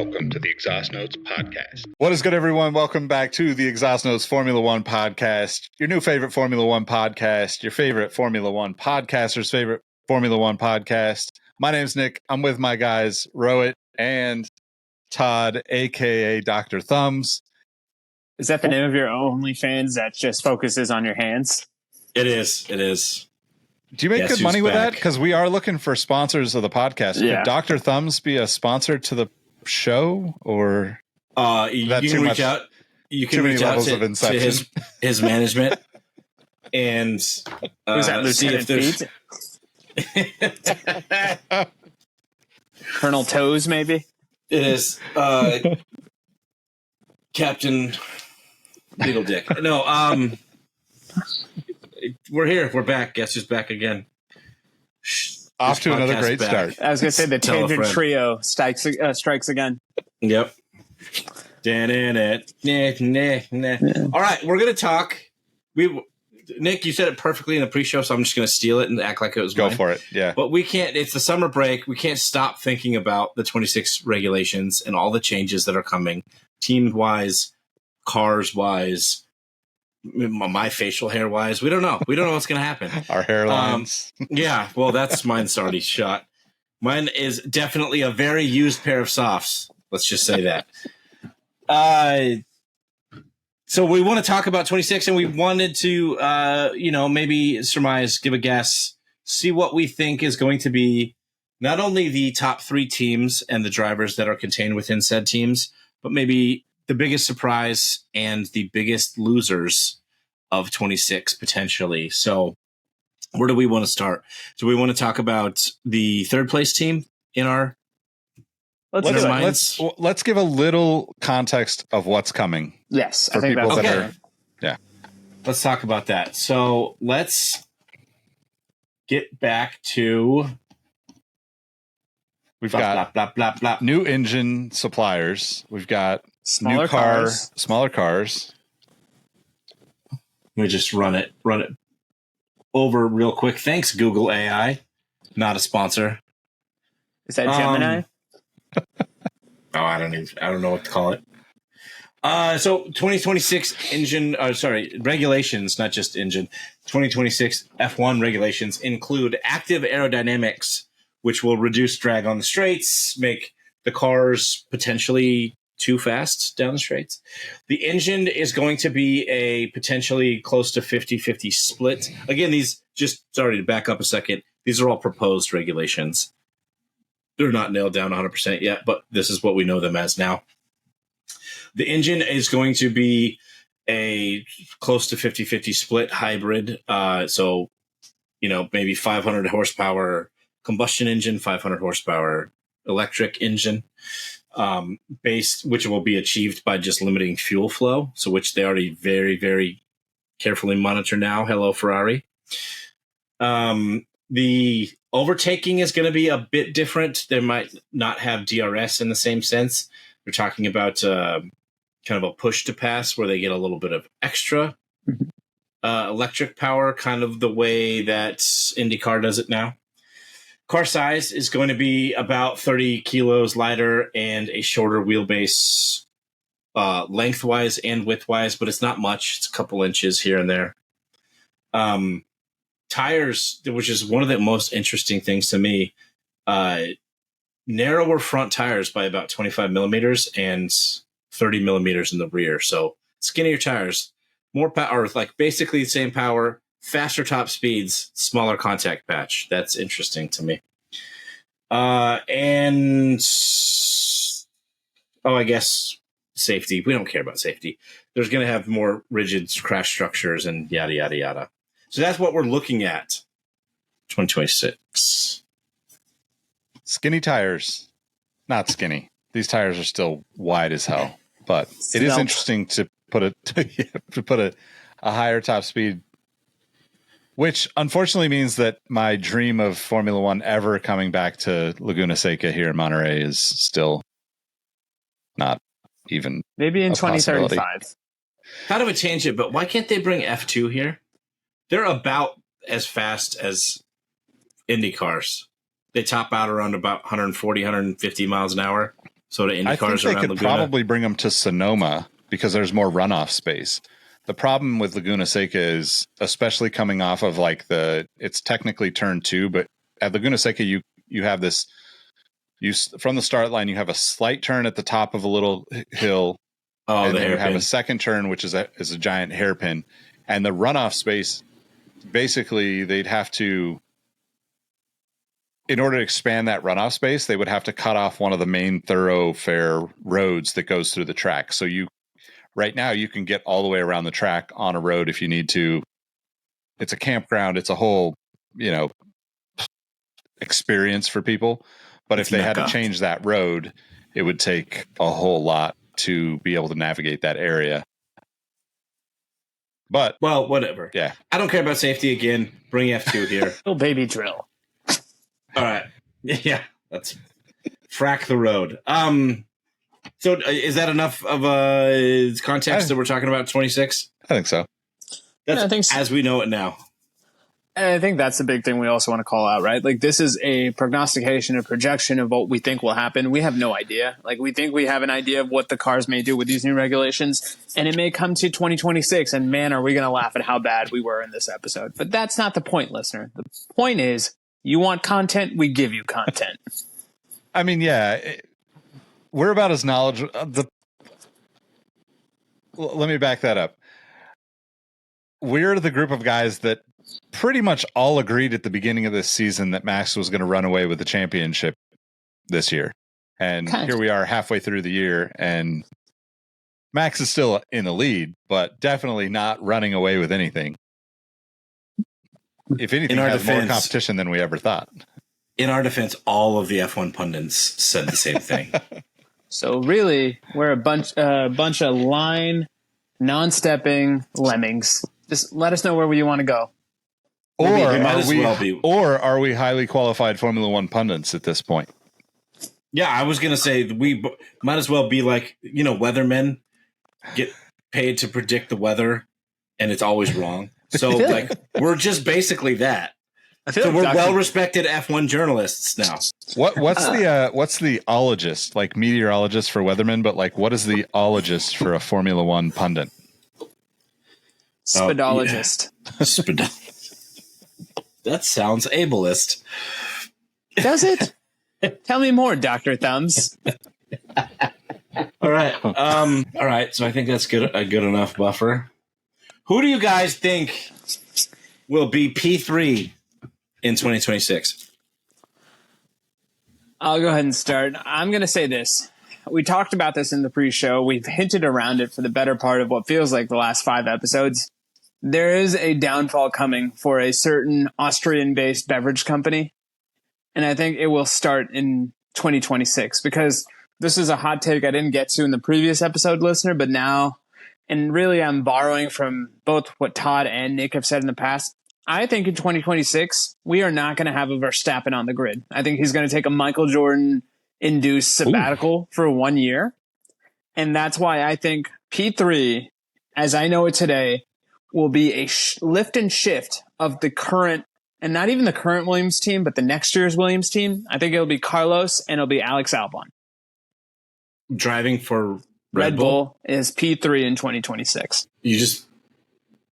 Welcome to the Exhaust Notes Podcast. What is good, everyone? Welcome back to the Exhaust Notes Formula One Podcast, your new favorite Formula One podcast, your favorite Formula One podcaster's favorite Formula One podcast. My name's Nick. I'm with my guys, Rohit and Todd, a.k.a. Dr. Thumbs. Is that the name of your OnlyFans that just focuses on your hands? It is. It is. Do you make good money with that? Because we are looking for sponsors of the podcast. Yeah. Could Dr. Thumbs be a sponsor to the show, or you can reach out. You can reach out to his management and Who's that, see if there's Colonel Toes, maybe? It is Captain Beetle Dick. No, we're here. We're back. Guess who's back again? Off to another great start. I was going to say the Tangent Trio strikes again. Yep. All right, we're going to talk. Nick, you said it perfectly in the pre-show, so I'm just going to steal it and act like it was mine. Go for it, yeah. But we can't. It's the summer break. We can't stop thinking about the 26 regulations and all the changes that are coming, team-wise, cars-wise, my facial hair-wise. We don't know. We don't know what's going to happen. Our hairlines. Yeah, well, mine's already shot. Mine is definitely a very used pair of softs. Let's just say that. So we want to talk about 26, and we wanted to, maybe surmise, give a guess, see what we think is going to be not only the top three teams and the drivers that are contained within said teams, but maybe the biggest surprise and the biggest losers of 26 potentially. So where do we want to start? Do we want to talk about the third place team in our Let's give a little context of what's coming. Yes, I think that's okay. Yeah. Let's talk about that. So let's get back to. We've got new engine suppliers. We've got smaller cars. Let me just run it over real quick. Thanks, Google AI. Not a sponsor. Is that Gemini? I don't know what to call it. So 2026 regulations, not just engine. 2026 F1 regulations include active aerodynamics, which will reduce drag on the straights, make the cars potentially too fast down the straights. The engine is going to be a potentially close to 50-50 split. Again, to back up a second, these are all proposed regulations. They're not nailed down 100% yet, but this is what we know them as now. The engine is going to be a close to 50-50 split hybrid. So, maybe 500 horsepower combustion engine, 500 horsepower electric engine, which will be achieved by just limiting fuel flow. So, which they already very, very carefully monitor now. Hello, Ferrari. The overtaking is going to be a bit different. They might not have DRS in the same sense. We're talking about kind of a push to pass where they get a little bit of extra electric power, kind of the way that IndyCar does it now. Car size is going to be about 30 kilos lighter and a shorter wheelbase lengthwise and widthwise, but it's not much. It's a couple inches here and there. Tires, which is one of the most interesting things to me, narrower front tires by about 25 millimeters and 30 millimeters in the rear. So skinnier tires, more power, like basically the same power, faster top speeds, smaller contact patch. That's interesting to me. I guess safety. We don't care about safety. There's going to have more rigid crash structures and yada, yada, yada. So that's what we're looking at. 2026. Skinny tires. Not skinny. These tires are still wide as hell. But it is interesting to put a higher top speed, which unfortunately means that my dream of Formula One ever coming back to Laguna Seca here in Monterey is still not even maybe in 2035. Kind of a tangent, but why can't they bring F2 here? They're about as fast as Indy cars. They top out around about 140, 150 miles an hour. So the I IndyCars think they around could Laguna. probably bring them to Sonoma because there's more runoff space. The problem with Laguna Seca is, especially coming off of like it's technically turn 2, but at Laguna Seca, you have this, from the start line, you have a slight turn at the top of a little hill. Oh, and the then you have hairpin. a second turn, which is a giant hairpin, and the runoff space. Basically, they'd have to, in order to expand that runoff space, they would have to cut off one of the main thoroughfare roads that goes through the track. So right now you can get all the way around the track on a road if you need to. It's a campground. It's a whole, experience for people. But if they had to change that road, it would take a whole lot to be able to navigate that area. But well, whatever. Yeah. I don't care about safety again. Bring F2 here. Little baby drill. All right. Yeah. Let's frack the road. So is that enough of a context that we're talking about 26? I think so. That's I think so. As we know it now. And I think that's the big thing we also want to call out, right? Like, this is a prognostication, a projection of what we think will happen. We have no idea. Like, we think we have an idea of what the cars may do with these new regulations, and it may come to 2026, and man, are we going to laugh at how bad we were in this episode. But that's not the point, listener. The point is, you want content, we give you content. I mean, yeah, we're about as knowledgeable. Let me back that up. We're the group of guys that pretty much all agreed at the beginning of this season that Max was going to run away with the championship this year. And here we are halfway through the year, and Max is still in the lead, but definitely not running away with anything. If anything, has more competition than we ever thought. In our defense, all of the F1 pundits said the same thing. So really, we're a bunch of line, non-stepping lemmings. Just let us know where you want to go. Or are we highly qualified Formula One pundits at this point? Yeah, I was going to say we might as well be like, weathermen get paid to predict the weather, and it's always wrong. So we're just basically that. So we're well-respected F1 journalists now. What's the ologist, like meteorologist for weathermen, but like what is the ologist for a Formula One pundit? Spodologist. Spodologist. That sounds ableist. Does it? Tell me more, Dr. Thumbs. All right. All right. So I think that's a good enough buffer. Who do you guys think will be P3 in 2026? I'll go ahead and start. I'm going to say this. We talked about this in the pre-show. We've hinted around it for the better part of what feels like the last 5 episodes. There is a downfall coming for a certain Austrian-based beverage company, and I think it will start in 2026 because this is a hot take I didn't get to in the previous episode, listener, but now, and really I'm borrowing from both what Todd and Nick have said in the past, I think in 2026, we are not going to have a Verstappen on the grid. I think he's going to take a Michael Jordan-induced sabbatical for 1 year, and that's why I think P3, as I know it today, will be a lift and shift of the current, and not even the current Williams team, but the next year's Williams team. I think it'll be Carlos and it'll be Alex Albon. Driving for Red Bull is P3 in 2026. You just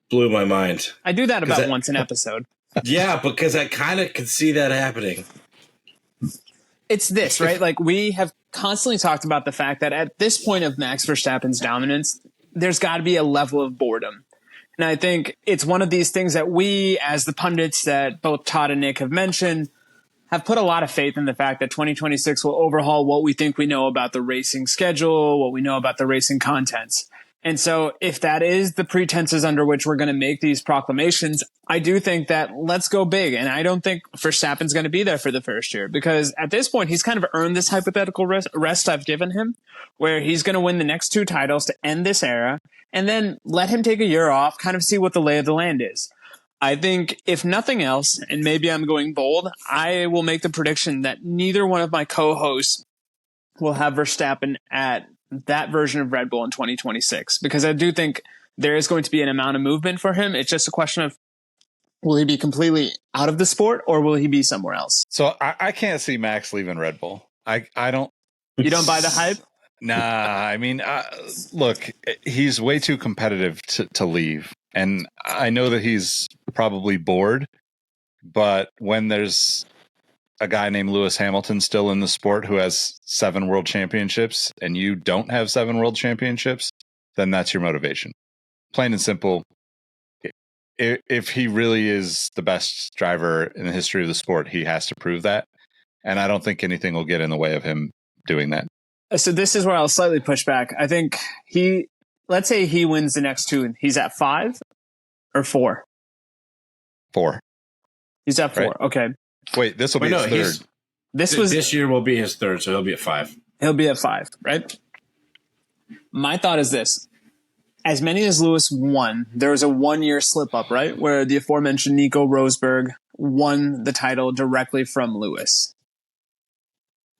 blew my mind. I do that about once an episode. Yeah, because I kind of could see that happening. It's this, right? Like, we have constantly talked about the fact that at this point of Max Verstappen's dominance, there's got to be a level of boredom. And I think it's one of these things that we, as the pundits that both Todd and Nick have mentioned, have put a lot of faith in the fact that 2026 will overhaul what we think we know about the racing schedule, what we know about the racing contents. And so if that is the pretenses under which we're going to make these proclamations, I do think that let's go big. And I don't think Verstappen's going to be there for the first year because at this point, he's kind of earned this hypothetical rest I've given him where he's going to win the next 2 titles to end this era and then let him take a year off, kind of see what the lay of the land is. I think if nothing else, and maybe I'm going bold, I will make the prediction that neither one of my co-hosts will have Verstappen at that version of Red Bull in 2026 because I do think there is going to be an amount of movement for him. It's just a question of will he be completely out of the sport or will he be somewhere else? So I can't see Max leaving Red Bull. I don't You don't buy the hype? Nah, I mean, look, he's way too competitive to leave. And I know that he's probably bored, but when there's a guy named Lewis Hamilton still in the sport who has 7 world championships and you don't have 7 world championships, then that's your motivation. Plain and simple. If he really is the best driver in the history of the sport, he has to prove that. And I don't think anything will get in the way of him doing that. So this is where I'll slightly push back. I think let's say he wins the next 2. He's at 5 or 4? 4. He's at 4. Right. Okay. Wait, this will be his third. This year will be his third, so he'll be at 5. He'll be at 5, right? My thought is this. As many as Lewis won, there was a 1-year slip up, right? Where the aforementioned Nico Rosberg won the title directly from Lewis.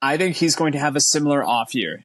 I think he's going to have a similar off year.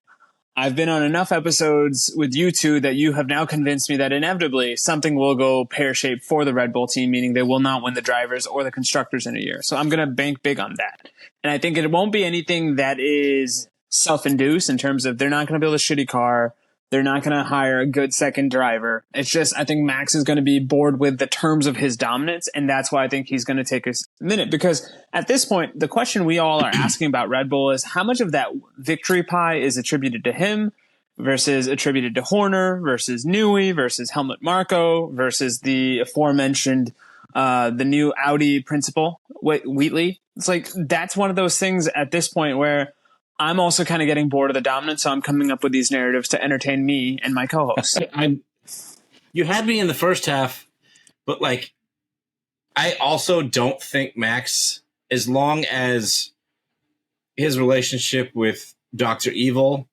I've been on enough episodes with you two that you have now convinced me that inevitably something will go pear-shaped for the Red Bull team, meaning they will not win the drivers or the constructors in a year. So I'm going to bank big on that. And I think it won't be anything that is self-induced in terms of they're not going to build a shitty car. They're not going to hire a good second driver. It's just, I think Max is going to be bored with the terms of his dominance. And that's why I think he's going to take a minute, because at this point, the question we all are asking about Red Bull is how much of that victory pie is attributed to him versus attributed to Horner versus Newey versus Helmut Marko versus the aforementioned, the new Audi principal, Wheatley. It's like, that's one of those things at this point where I'm also kind of getting bored of the dominance, so I'm coming up with these narratives to entertain me and my co-host. You had me in the first half, but like, I also don't think Max, as long as his relationship with Dr. Evil,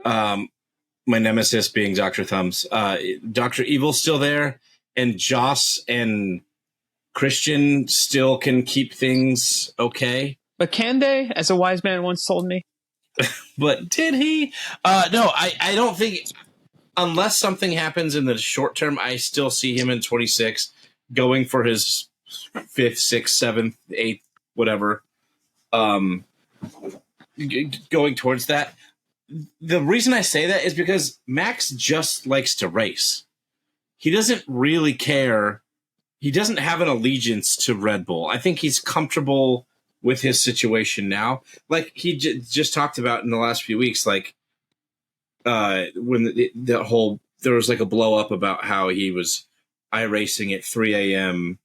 my nemesis being Dr. Thumbs, Dr. Evil's still there, and Joss and Christian still can keep things okay. But can they, as a wise man once told me? But did he? No, I don't think, unless something happens in the short term, I still see him in 26 going for his 5th, 6th, 7th, 8th, whatever, going towards that. The reason I say that is because Max just likes to race. He doesn't really care. He doesn't have an allegiance to Red Bull. I think he's comfortable with his situation now. Like he just talked about in the last few weeks, like when there was like a blow up about how he was iRacing at 3 a.m.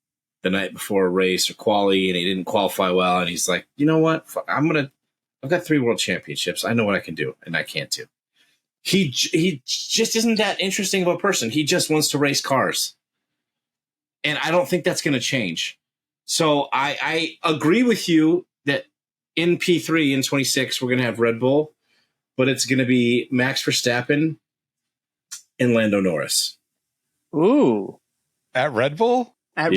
the night before a race or quali, and he didn't qualify well. And he's like, you know what? I've got 3 world championships. I know what I can do, and I can't do. He just isn't that interesting of a person. He just wants to race cars. And I don't think that's going to change. So I agree with you that in P3 in 26, we're going to have Red Bull, but it's going to be Max Verstappen and Lando Norris. Ooh. At Red Bull? At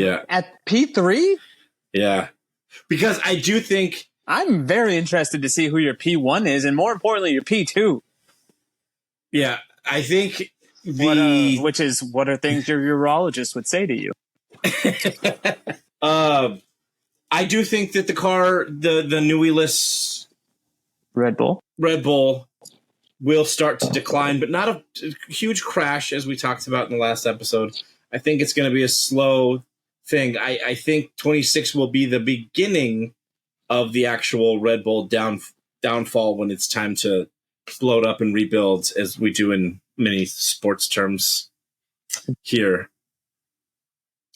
P3? Yeah. Because I do think... I'm very interested to see who your P1 is, and more importantly, your P2. Yeah, I think which is, what are things your urologist would say to you? I do think that the car, the Newey-less Red Bull will start to decline, but not a huge crash as we talked about in the last episode. I think it's going to be a slow thing. I think 26 will be the beginning of the actual Red Bull downfall when it's time to blow it up and rebuild, as we do in many sports terms here.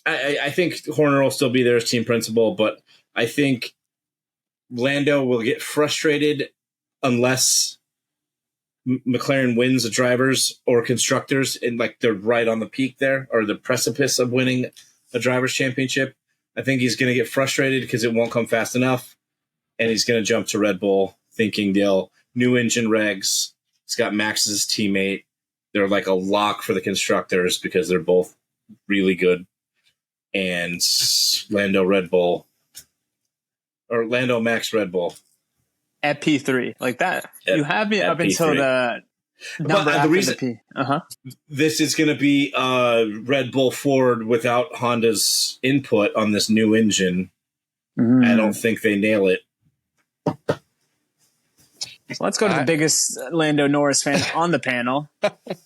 I think Horner will still be there as team principal, but I think Lando will get frustrated unless McLaren wins the drivers or constructors, and like they're right on the peak there, or the precipice of winning a drivers championship. I think he's going to get frustrated because it won't come fast enough, and he's going to jump to Red Bull thinking they'll new engine regs. He's got Max as his teammate. They're like a lock for the constructors because they're both really good. And Lando Max Red Bull at P3 like that. You have me up P3. Until the number after the reason, the P. This is going to be Red Bull Ford without Honda's input on this new engine. I don't think they nail it. So let's go to the biggest Lando Norris fan on the panel.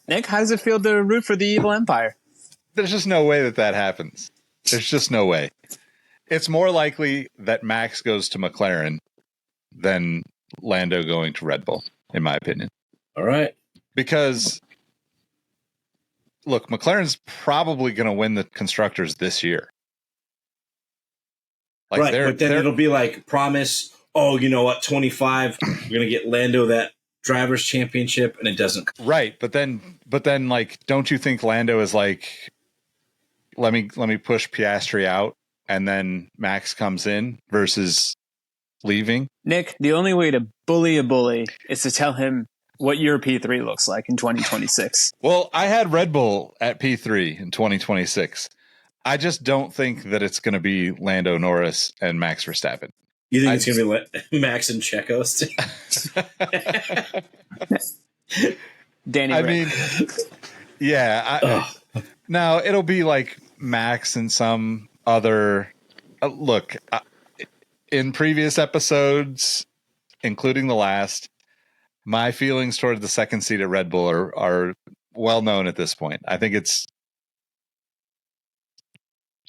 Nick, how does it feel to root for the evil empire? There's just no way that happens. There's just no way. It's more likely that Max goes to McLaren than Lando going to Red Bull, in my opinion. All right. Because, look, McLaren's probably going to win the constructors this year. Like right, but then it'll be like, promise, oh, you know what, 25, we're going to get Lando that driver's championship, and it doesn't. Right, but then, like, don't you think Lando is like, let me push Piastri out, and then Max comes in versus leaving? Nick, the only way to bully a bully is to tell him what your P3 looks like in 2026. Well, I had Red Bull at P3 in 2026. I just don't think that it's going to be Lando Norris and Max Verstappen. You think it's going to be Max and Checo? Danny, I mean, yeah. No, it'll be like Max and some other. Look, in previous episodes, including the last, my feelings toward the second seat at Red Bull are well known at this point. I think it's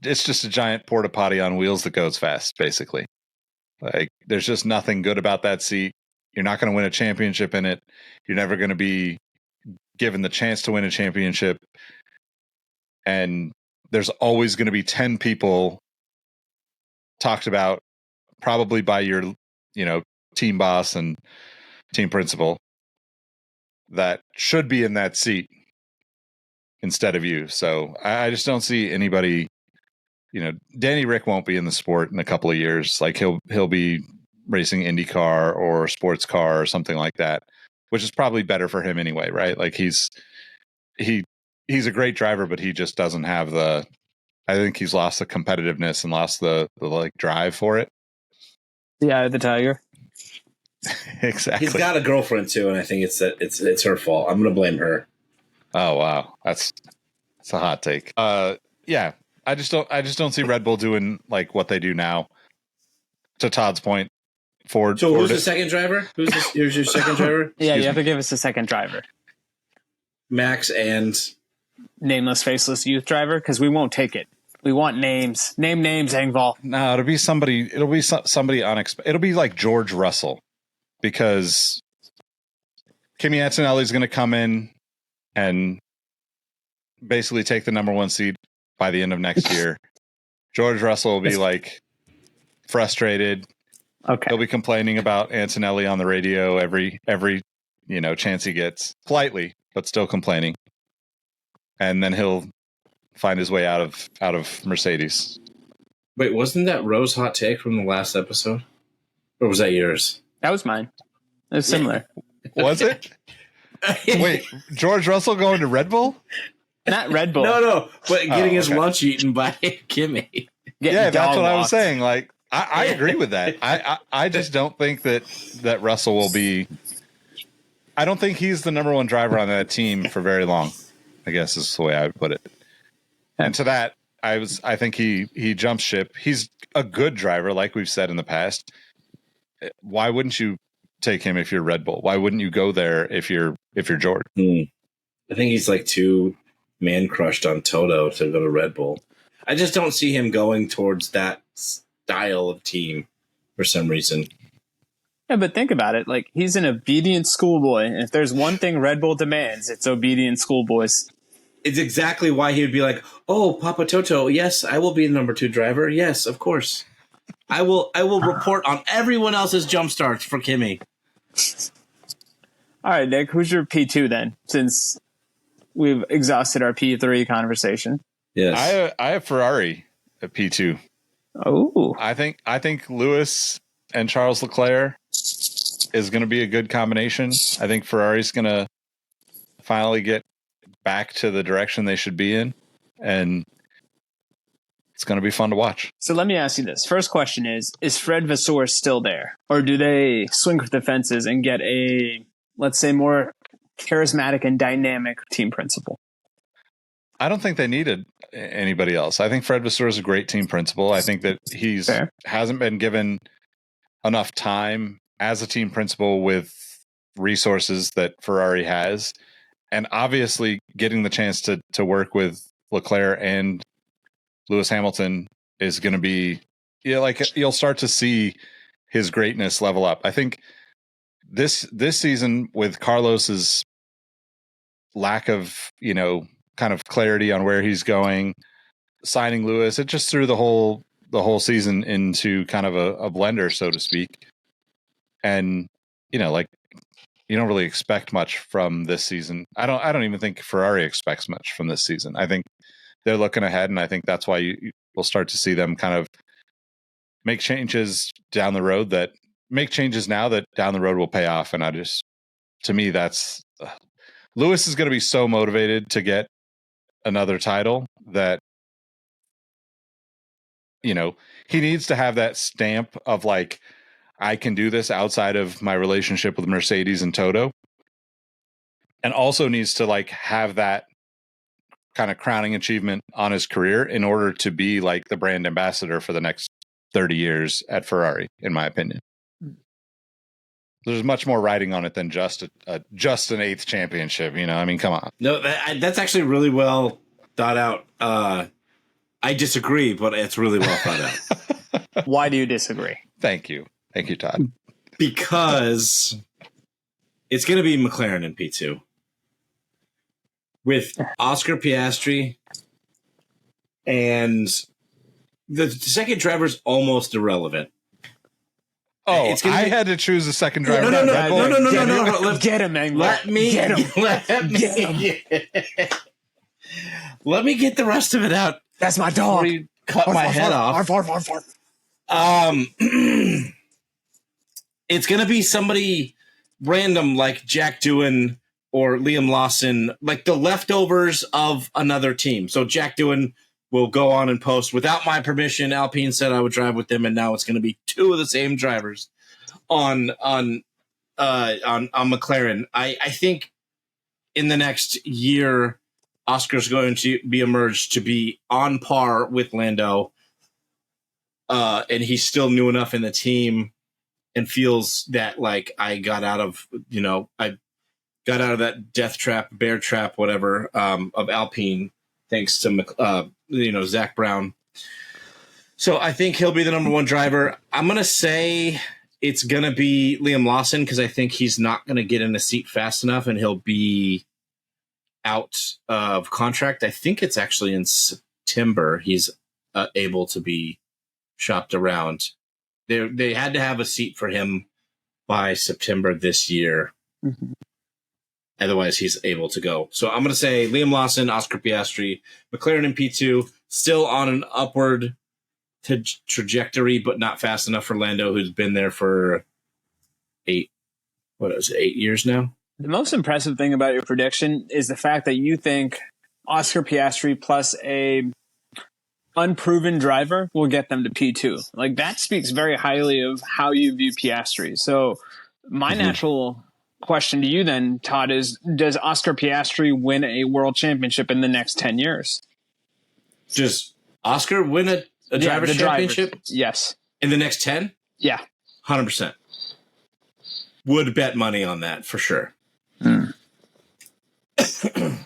just a giant porta potty on wheels that goes fast, basically. Like, there's just nothing good about that seat. You're not going to win a championship in it. You're never going to be given the chance to win a championship. And there's always going to be 10 people talked about, probably by your, team boss and team principal, that should be in that seat instead of you. So I just don't see anybody. Danny Rick won't be in the sport in a couple of years. Like, he'll be racing IndyCar or sports car or something like that, which is probably better for him anyway, right? Like, he's a great driver, but he just doesn't have I think he's lost the competitiveness and lost the like drive for it. Yeah, the tiger. Exactly. He's got a girlfriend too, and I think it's her fault. I'm going to blame her. Oh wow, that's a hot take. Yeah. I just don't see Red Bull doing like what they do now. To Todd's point, Ford. So who's the second driver? Here's your second driver? Yeah, you have to give us a second driver. Max and nameless, faceless youth driver, because we won't take it. We want names. Name names, Engvall. No, it'll be somebody. It'll be somebody unexpected. It'll be like George Russell, because Kimi Antonelli is going to come in and basically take the number one seat by the end of next year. George Russell will be like frustrated. Okay. He'll be complaining about Antonelli on the radio every chance he gets, politely, but still complaining. And then he'll find his way out of Mercedes. Wait, wasn't that Rose's hot take from the last episode? Or was that yours? That was mine. It was similar. Was it? Wait, George Russell going to Red Bull? Not Red Bull. No, but getting his lunch eaten by Kimi. Yeah, that's what I was saying. Like, I agree with that. I just don't think that Russell will be. I don't think he's the number one driver on that team for very long, I guess is the way I would put it. And to that, I think he jumps ship. He's a good driver, like we've said in the past. Why wouldn't you take him if you're Red Bull? Why wouldn't you go there if you're George? I think he's like too man crushed on Toto to go to Red Bull. I just don't see him going towards that style of team for some reason. Yeah, but think about it. Like, he's an obedient schoolboy. And if there's one thing Red Bull demands, it's obedient schoolboys. It's exactly why he would be like, oh, Papa Toto, yes, I will be the number 2 driver. Yes, of course. I will report on everyone else's jump starts for Kimi. All right, Nick, who's your P2 then, since we've exhausted our P3 conversation? Yes. I have Ferrari at P2. Oh. I think Lewis and Charles Leclerc is going to be a good combination. I think Ferrari's going to finally get back to the direction they should be in, and it's going to be fun to watch. So let me ask you this. First question is Fred Vasseur still there? Or do they swing for the fences and get a, let's say, more charismatic and dynamic team principal? I don't think they needed anybody else. I think Fred Vasseur is a great team principal. I think that hasn't been given enough time as a team principal with resources that Ferrari has, and obviously getting the chance to work with Leclerc and Lewis Hamilton is going to be, like you'll start to see his greatness level up. I think this season with Carlos's lack of, kind of clarity on where he's going, signing Lewis, it just threw the whole season into kind of a blender, so to speak. And, like you don't really expect much from this season. I don't even think Ferrari expects much from this season. I think they're looking ahead, and I think that's why you will start to see them kind of make changes down the road that make changes now that down the road will pay off. And to me, that's Lewis is going to be so motivated to get another title that, he needs to have that stamp of like, I can do this outside of my relationship with Mercedes and Toto, and also needs to like have that kind of crowning achievement on his career in order to be like the brand ambassador for the next 30 years at Ferrari, in my opinion. There's much more riding on it than just an 8th championship. I mean, come on. No, that's actually really well thought out. I disagree, but it's really well thought out. Why do you disagree? Thank you, Todd. Because it's going to be McLaren in P2 with Oscar Piastri, and the second driver's almost irrelevant. Oh, I had to choose a second driver. No. Get him, man. Let me get the rest of it out. That's my dog. Cut my head off. It's going to be somebody random like Jack Doohan or Liam Lawson, like the leftovers of another team. So Jack Doohan will go on and post, without my permission, Alpine said I would drive with them, and now it's going to be 2 of the same drivers on McLaren. I think in the next year, Oscar's going to be emerged to be on par with Lando, and he's still new enough in the team and feels that like I got out of that death trap, bear trap, whatever, of Alpine, thanks to Zach Brown. So I think he'll be the number 1 driver. I'm going to say it's going to be Liam Lawson, because I think he's not going to get in a seat fast enough, and he'll be out of contract. I think it's actually in September he's able to be shopped around. They had to have a seat for him by September this year. Mm-hmm. Otherwise, he's able to go. So I'm going to say Liam Lawson, Oscar Piastri, McLaren in P2, still on an upward trajectory, but not fast enough for Lando, who's been there for 8 years now. The most impressive thing about your prediction is the fact that you think Oscar Piastri plus a unproven driver will get them to P2. Like, that speaks very highly of how you view Piastri. So my natural question to you then, Todd, is does Oscar Piastri win a world championship in the next 10 years? Does Oscar win a driver's championship? Yes. In the next 10? Yeah. 100%. Would bet money on that for sure.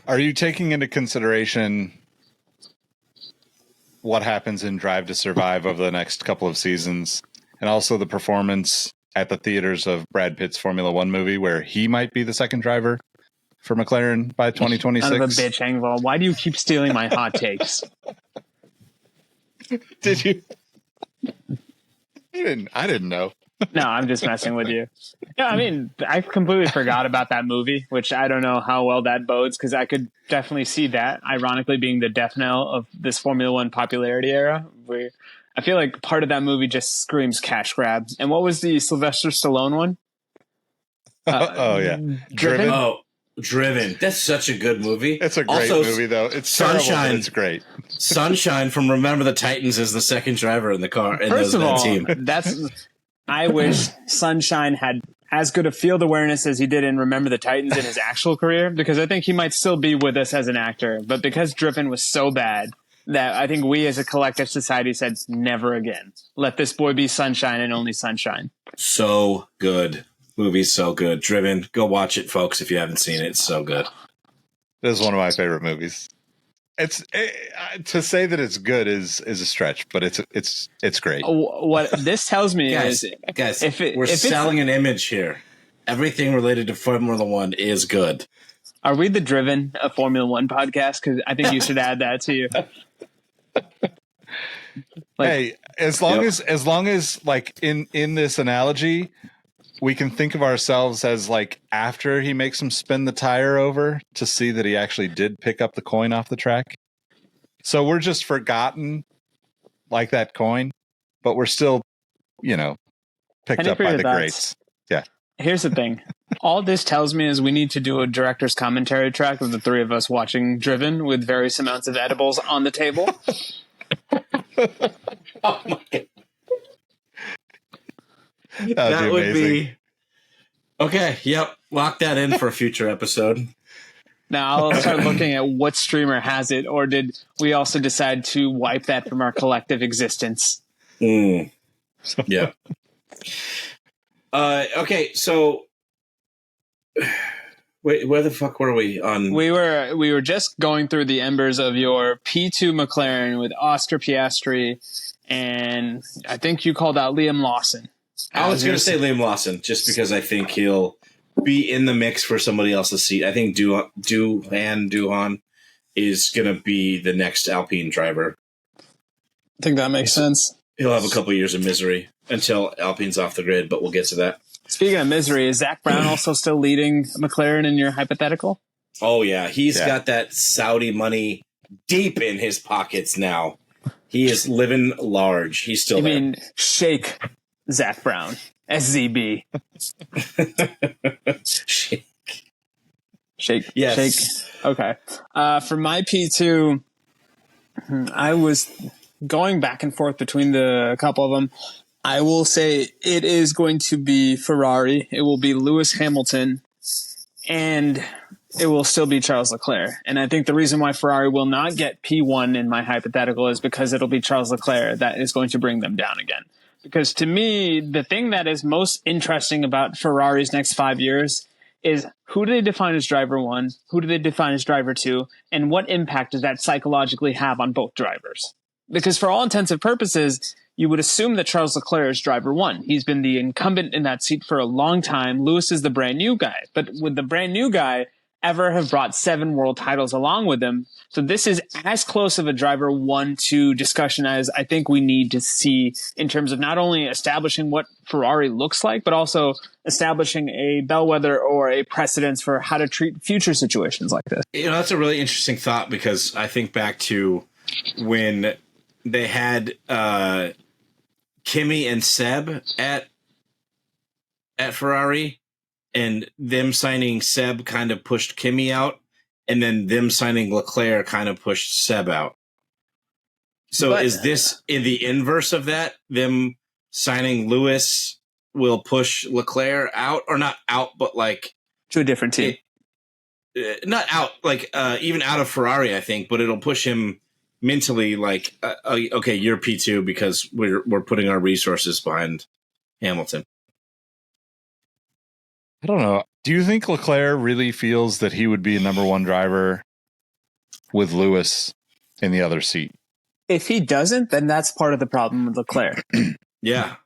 Are you taking into consideration what happens in Drive to Survive over the next couple of seasons, and also the performance at the theaters of Brad Pitt's Formula One movie, where he might be the second driver for McLaren by 2026? Son of a bitch, Engvall. Why do you keep stealing my hot takes? Did you? I didn't know. No, I'm just messing with you. Yeah, I mean, I completely forgot about that movie, which I don't know how well that bodes, because I could definitely see that, ironically, being the death knell of this Formula One popularity era. Where I feel like part of that movie just screams cash grab. And what was the Sylvester Stallone one? Oh, yeah. Driven? Oh, Driven. That's such a good movie. It's a great movie, though. It's Sunshine. Terrible, but it's great. Sunshine from Remember the Titans is the second driver in the car. First of all, team. I wish Sunshine had as good a field awareness as he did in Remember the Titans in his actual career, because I think he might still be with us as an actor. But because Driven was so bad that I think we as a collective society said, never again. Let this boy be Sunshine and only Sunshine. So good. Movie's so good. Driven. Go watch it, folks, if you haven't seen it. It's so good. This is one of my favorite movies. To say that it's good is a stretch, but it's great. What this tells me guys, is we're selling an image here. Everything related to Formula One is good. Are we the Driven a Formula One podcast? Because I think you should add that to you. Hey, as long as like in this analogy, we can think of ourselves as like after he makes him spin the tire over to see that he actually did pick up the coin off the track. So we're just forgotten like that coin, but we're still, picked up by the greats. Yeah. Here's the thing. All this tells me is we need to do a director's commentary track of the three of us watching Driven with various amounts of edibles on the table. Oh my God. That would be okay. Yep, lock that in for a future episode. Now I'll start looking at what streamer has it, or did we also decide to wipe that from our collective existence? Yeah. Okay, so wait, where the fuck were we on? We were just going through the embers of your P2 McLaren with Oscar Piastri, and I think you called out Liam Lawson. I was going to say Liam Lawson, just because I think he'll be in the mix for somebody else's seat. I think Duhan is going to be the next Alpine driver. I think that makes sense. He'll have a couple of years of misery until Alpine's off the grid, but we'll get to that. Speaking of misery, is Zach Brown also still leading McLaren in your hypothetical? Oh, yeah. He's got that Saudi money deep in his pockets now. He is living large. He's still there. I mean, Shake Zach Brown, SZB. Shake. Yes. Shake. Okay. For my P2, I was going back and forth between a couple of them. I will say it is going to be Ferrari. It will be Lewis Hamilton, and it will still be Charles Leclerc. And I think the reason why Ferrari will not get P1 in my hypothetical is because it'll be Charles Leclerc that is going to bring them down again. Because to me, the thing that is most interesting about Ferrari's next 5 years is who do they define as driver one, who do they define as driver two, and what impact does that psychologically have on both drivers? Because for all intents and purposes, you would assume that Charles Leclerc is driver one. He's been the incumbent in that seat for a long time. Lewis is the brand new guy. But would the brand new guy ever have brought 7 world titles along with him? So this is as close of a driver 1-2 discussion as I think we need to see in terms of not only establishing what Ferrari looks like, but also establishing a bellwether or a precedence for how to treat future situations like this. That's a really interesting thought, because I think back to when they had Kimi and Seb at Ferrari, and them signing Seb kind of pushed Kimi out, and then them signing Leclerc kind of pushed Seb out. So is this in the inverse of that? Them signing Lewis will push Leclerc out, or not out, but like to a different team. Not out, like even out of Ferrari, I think, but it'll push him mentally, like, okay, you're P2 because we're putting our resources behind Hamilton. I don't know. Do you think Leclerc really feels that he would be a number one driver with Lewis in the other seat? If he doesn't, then that's part of the problem with Leclerc. Yeah.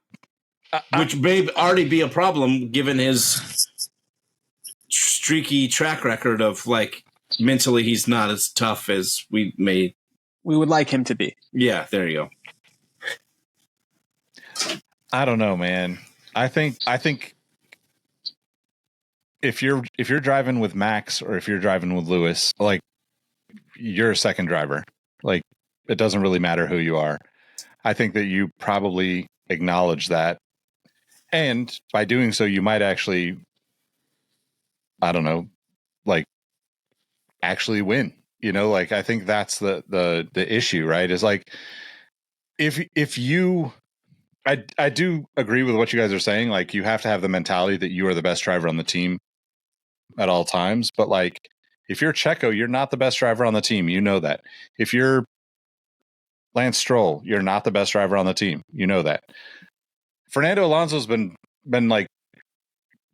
Which may already be a problem given his streaky track record of, like, mentally he's not as tough as we would like him to be. Yeah, there you go. I don't know, man. I think if you're driving with Max or if you're driving with Lewis, like, you're a second driver. Like, it doesn't really matter who you are. I think that you probably acknowledge that. And by doing so, you might actually, I don't know, like, actually win. Like, I think that's the issue, right? Is like, if you, I do agree with what you guys are saying. Like, you have to have the mentality that you are the best driver on the team at all times. But like, if you're Checo, you're not the best driver on the team. You know that. If you're Lance Stroll, you're not the best driver on the team. You know that. Fernando Alonso's been like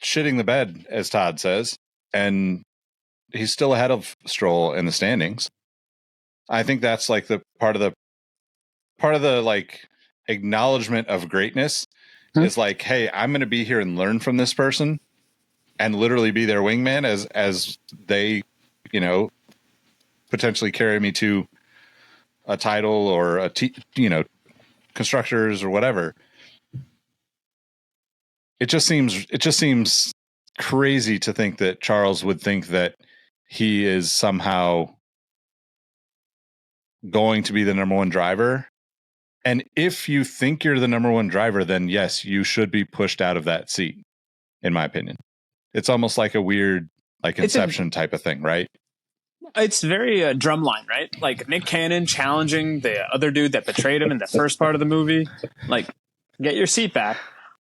shitting the bed, as Todd says, and he's still ahead of Stroll in the standings. I think that's like the part of the like acknowledgement of greatness is like, hey, I'm going to be here and learn from this person and literally be their wingman as they, potentially carry me to a title or constructors or whatever. It just seems crazy to think that Charles would think that he is somehow going to be the number one driver. And if you think you're the number one driver, then yes, you should be pushed out of that seat, in my opinion. It's almost like a weird, like Inception type of thing, right? It's very drumline, right? Like Nick Cannon challenging the other dude that betrayed him in the first part of the movie. Like, get your seat back.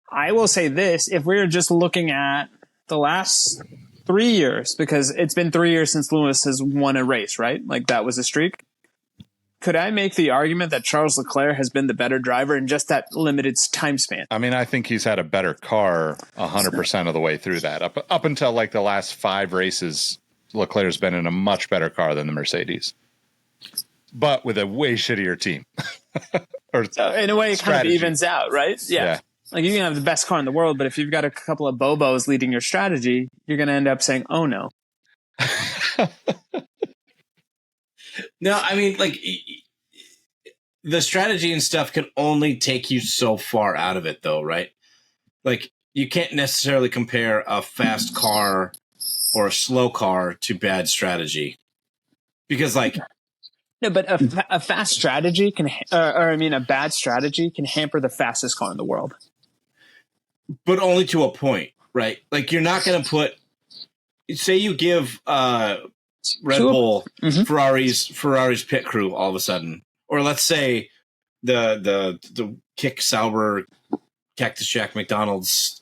I will say this, if we're just looking at the last 3 years, because it's been 3 years since Lewis has won a race, right? Like that was a streak. Could I make the argument that Charles Leclerc has been the better driver in just that limited time span? I mean, I think he's had a better car 100% of the way through that. Up until like the last 5 races, Leclerc's been in a much better car than the Mercedes, but with a way shittier team. So in a way, it kind of evens out, right? Yeah. Like you can have the best car in the world, but if you've got a couple of Bobos leading your strategy, you're going to end up saying, oh no. No, I mean, like the strategy and stuff can only take you so far out of it, though, right? Like you can't necessarily compare a fast car or a slow car to bad strategy, because, like, no, but a fast strategy can, a bad strategy can hamper the fastest car in the world, but only to a point, right? Like you're not going to put, say, you give Red Bull, Ferrari's pit crew all of a sudden, or let's say the Kick Sauber Cactus Jack McDonald's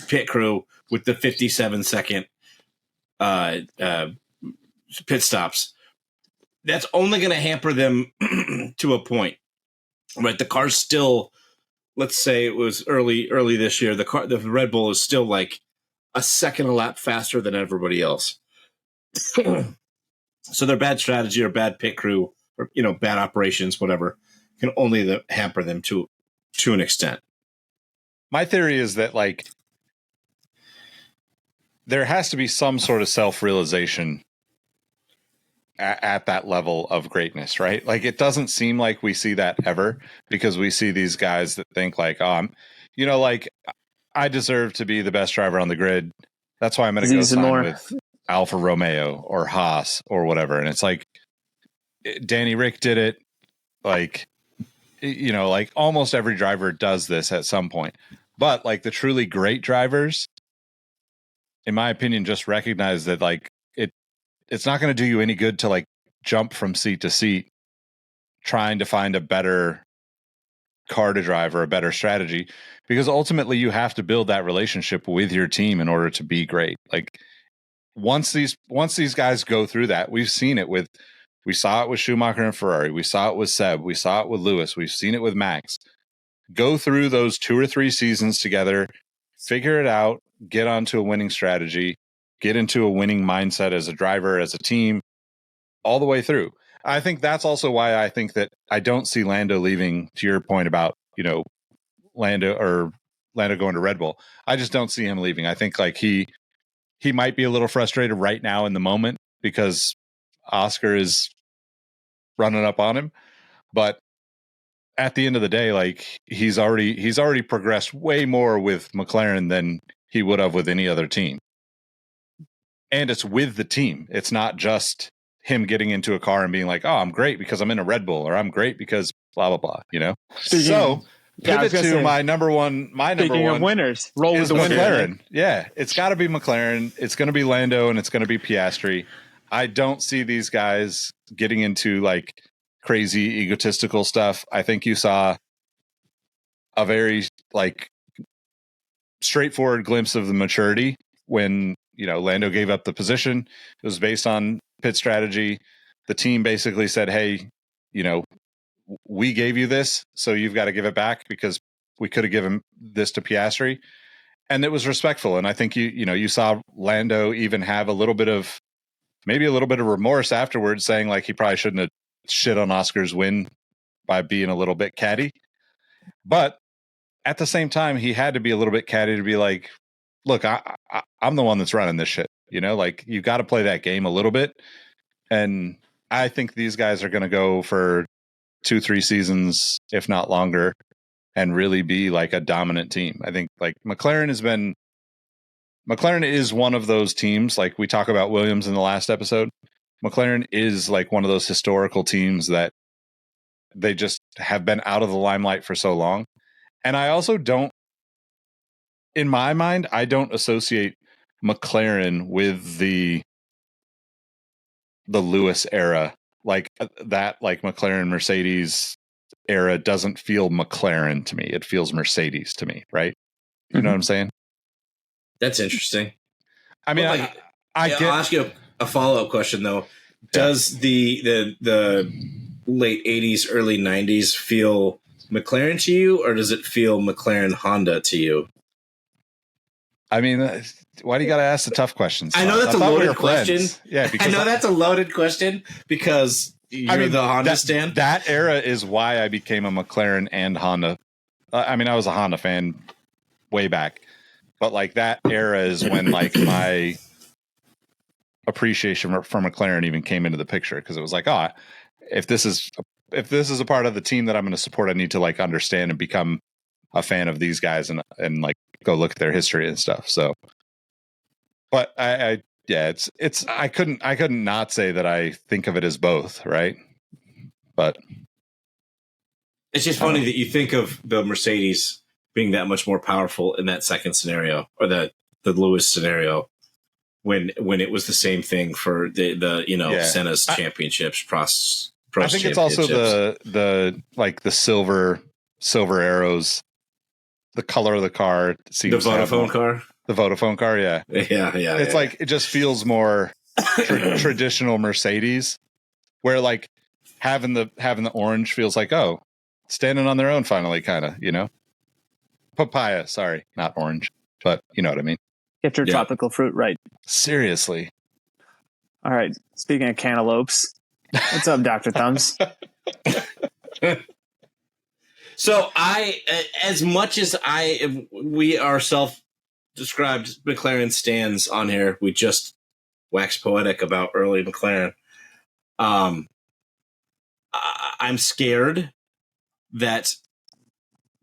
pit crew with the 57-second pit stops. That's only going to hamper them to a point, right? The car's still, let's say it was early this year. The Red Bull is still like a second a lap faster than everybody else. So their bad strategy or bad pit crew or bad operations, whatever, can only hamper them to an extent. My theory is that like there has to be some sort of self-realization at that level of greatness, right? Like it doesn't seem like we see that ever, because we see these guys that think like, oh, like I deserve to be the best driver on the grid. That's why I'm going to go sign with Alfa Romeo or Haas or whatever. And it's like Danny Rick did it. Like, like almost every driver does this at some point. But like the truly great drivers, in my opinion, just recognize that like it's not going to do you any good to like jump from seat to seat trying to find a better car to drive or a better strategy, because ultimately you have to build that relationship with your team in order to be great. Like once these guys go through that, we saw it with Schumacher and Ferrari. We saw it with Seb. We saw it with Lewis. We've seen it with Max. Go through those 2 or 3 seasons together, figure it out, get onto a winning strategy, get into a winning mindset as a driver, as a team, all the way through. I think that's also why I think that I don't see Lando leaving, to your point about, Lando going to Red Bull. I just don't see him leaving. I think like he might be a little frustrated right now in the moment because Oscar is running up on him. But at the end of the day, like he's already progressed way more with McLaren than he would have with any other team. And it's with the team. It's not just him getting into a car and being like, oh, I'm great because I'm in a Red Bull, or I'm great because blah, blah, blah, So pivot to my number one of winners. Roll with the McLaren. Winner. Yeah, it's got to be McLaren. It's going to be Lando, and it's going to be Piastri. I don't see these guys getting into like crazy egotistical stuff. I think you saw a very like straightforward glimpse of the maturity when Lando gave up the position. It was based on pit strategy. The team basically said, hey, we gave you this, so you've got to give it back, because we could have given this to Piastri. and it was respectful. And I think you saw Lando even have maybe a little bit of remorse afterwards, saying like he probably shouldn't have shit on Oscar's win by being a little bit catty. But at the same time, he had to be a little bit catty to be like, look, I'm the one that's running this shit. Like you got to play that game a little bit. And I think these guys are going to go for 2-3 seasons, if not longer, and really be like a dominant team. I think like McLaren is one of those teams. Like we talk about Williams in the last episode, McLaren is like one of those historical teams that they just have been out of the limelight for so long. And I also in my mind, I don't associate McLaren with the Lewis era. Like that, like McLaren Mercedes era doesn't feel McLaren to me. It feels Mercedes to me, right? You know what I'm saying? That's interesting. I mean, I'll ask you a follow-up question though. Does the late 80s, early 90s feel McLaren to you, or does it feel McLaren Honda to you? I mean, why do you got to ask the tough questions? I know that's a loaded question. Yeah, because I know that's a loaded question because you're the Honda stan. That era is why I became a McLaren and Honda. I mean, I was a Honda fan way back, but like that era is when like my appreciation for McLaren even came into the picture, because it was like, oh, if this is a part of the team that I'm going to support, I need to like understand and become a fan of these guys and like go look at their history and stuff. So, but I couldn't not say that I think of it as both, right? But it's just funny that you think of the Mercedes being that much more powerful in that second scenario, or the Lewis scenario, when it was the same thing for the Senna's championships, Prost's I think it's also the like the silver arrows, the color of the car seems the Vodafone car. The Vodafone car, yeah. It's like it just feels more traditional Mercedes, where like having the orange feels like, oh, standing on their own finally, kind of, Papaya, sorry, not orange, but you know what I mean. Get your tropical fruit right. Seriously. All right. Speaking of cantaloupes, what's up, Dr. Thumbs? So as much as we are self-described McLaren stans on here, we just wax poetic about early McLaren. I'm scared that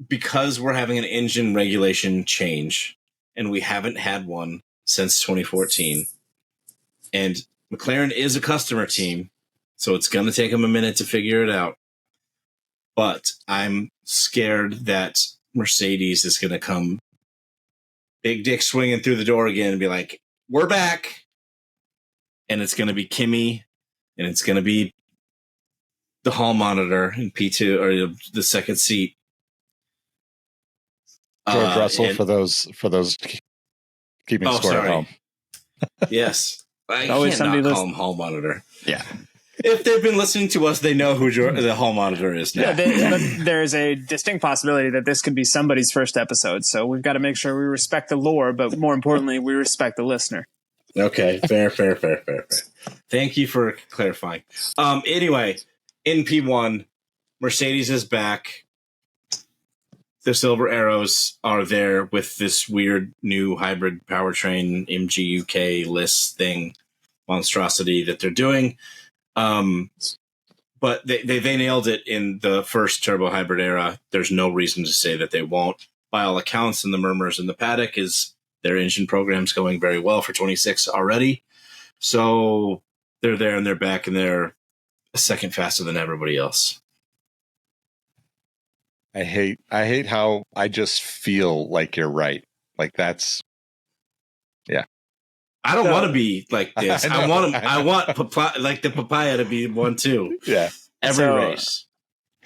because we're having an engine regulation change, and we haven't had one since 2014, and McLaren is a customer team, so it's going to take them a minute to figure it out. But I'm scared that Mercedes is going to come big dick swinging through the door again and be like, we're back. And it's going to be Kimi, and it's going to be the hall monitor in P2, or the second seat. George Russell for those keeping score at home. Yes. I always can't not call him hall monitor. Yeah. If they've been listening to us, they know who the hall monitor is now. Yeah, there's a distinct possibility that this could be somebody's first episode. So we've got to make sure we respect the lore, but more importantly, we respect the listener. Okay, fair. Thank you for clarifying. Anyway, in P1, Mercedes is back. The silver arrows are there with this weird new hybrid powertrain MGUK list thing monstrosity that they're doing. But they nailed it in the first turbo hybrid era. There's no reason to say that they won't. By all accounts, and the murmurs in the paddock is their engine program's going very well for 26 already. So they're there and they're back, and they're a second faster than everybody else. I hate how I just feel like you're right. Like that's, yeah. I don't want to be like this. I want the papaya to be one too. Yeah. Every race.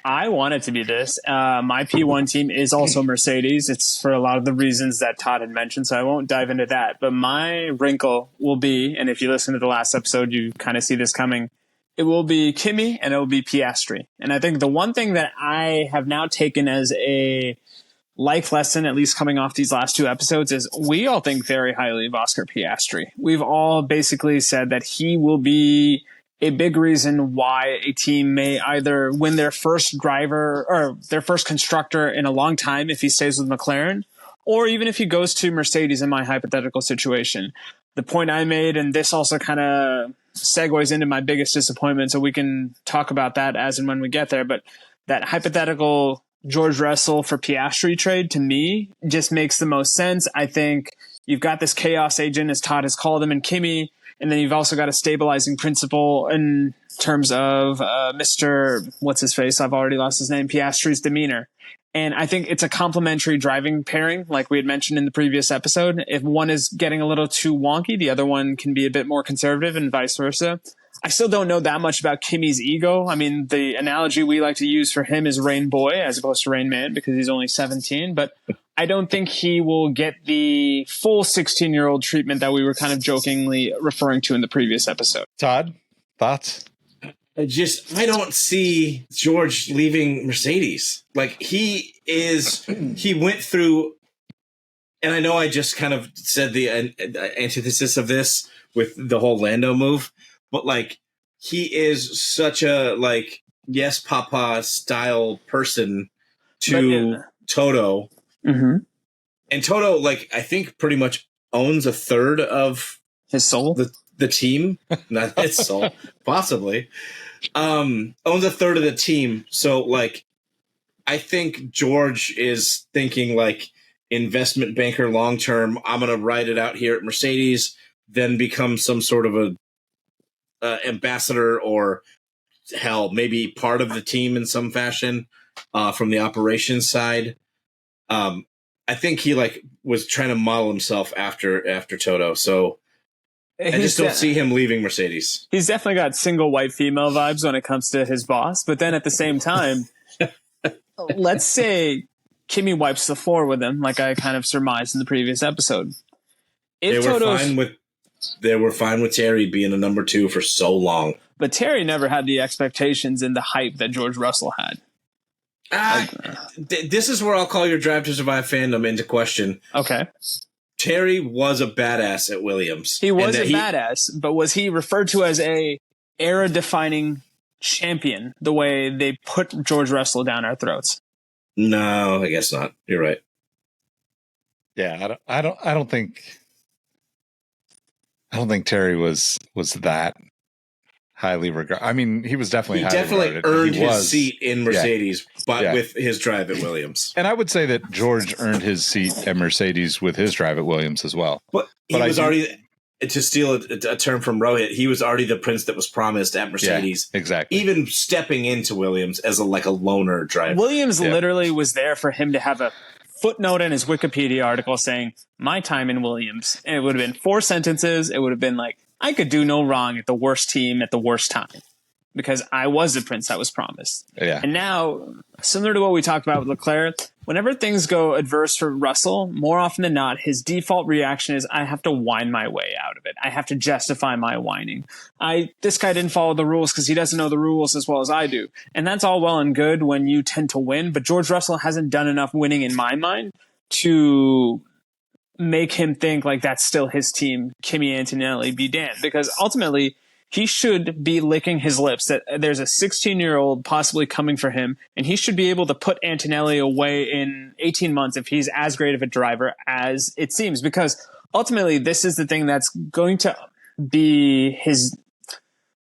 I want it to be this. My P1 team is also Mercedes. It's for a lot of the reasons that Todd had mentioned, so I won't dive into that. But my wrinkle will be, and if you listen to the last episode, you kind of see this coming, it will be Kimi and it will be Piastri. And I think the one thing that I have now taken as a life lesson, at least coming off these last two episodes, is we all think very highly of Oscar Piastri. We've all basically said that he will be a big reason why a team may either win their first driver or their first constructor in a long time if he stays with McLaren, or even if he goes to Mercedes in my hypothetical situation. The point I made, and this also kind of segues into my biggest disappointment, so we can talk about that as and when we get there, but that hypothetical George Russell for Piastri trade, to me, just makes the most sense. I think you've got this chaos agent, as Todd has called him, in Kimi, and then you've also got a stabilizing principle in terms of Mr. What's-his-face? I've already lost his name. Piastri's demeanor. And I think it's a complementary driving pairing, like we had mentioned in the previous episode. If one is getting a little too wonky, the other one can be a bit more conservative, and vice versa. I still don't know that much about Kimi's ego. I mean, the analogy we like to use for him is Rain Boy as opposed to Rain Man, because he's only 17. But I don't think he will get the full 16-year-old treatment that we were kind of jokingly referring to in the previous episode. Todd, thoughts? I don't see George leaving Mercedes. Like, he went through, and I know I just kind of said the antithesis of this with the whole Lando move, but like, he is such a like, yes, Papa style person to Toto. Mm-hmm. And Toto, like, I think pretty much owns a third of his soul, the team, not his soul, possibly. Owns a third of the team. So like, I think George is thinking like investment banker long term. I'm going to ride it out here at Mercedes, then become some sort of a ambassador, or hell, maybe part of the team in some fashion from the operations side. I think he like was trying to model himself after Toto. So I just don't see him leaving Mercedes. He's definitely got single white female vibes when it comes to his boss. But then at the same time, let's say Kimi wipes the floor with him, like I kind of surmised in the previous episode. They were fine with Terry being a number 2 for so long. But Terry never had the expectations and the hype that George Russell had. This is where I'll call your Drive to Survive fandom into question. Okay. Terry was a badass at Williams. He was a badass, but was he referred to as a era-defining champion the way they put George Russell down our throats? No, I guess not. You're right. Yeah, I don't think Terry was that highly regarded. I mean, he was definitely earned his seat in Mercedes, but with his drive at Williams. And I would say that George earned his seat at Mercedes with his drive at Williams as well. But he was already, to steal a term from Rohit, he was already the prince that was promised at Mercedes. Yeah, exactly. Even stepping into Williams as a loner driver. Williams literally was there for him to have a footnote in his Wikipedia article saying, "My time in Williams." And it would have been 4 sentences. It would have been like, I could do no wrong at the worst team at the worst time because I was the prince that was promised. Yeah. And now, similar to what we talked about with Leclerc, whenever things go adverse for Russell, more often than not, his default reaction is, I have to whine my way out of it. I have to justify my whining. This guy didn't follow the rules because he doesn't know the rules as well as I do. And that's all well and good when you tend to win, but George Russell hasn't done enough winning in my mind to make him think like that's still his team, Kimi Antonelli be damned, because ultimately he should be licking his lips that there's a 16-year-old possibly coming for him, and he should be able to put Antonelli away in 18 months if he's as great of a driver as it seems, because ultimately this is the thing that's going to be his,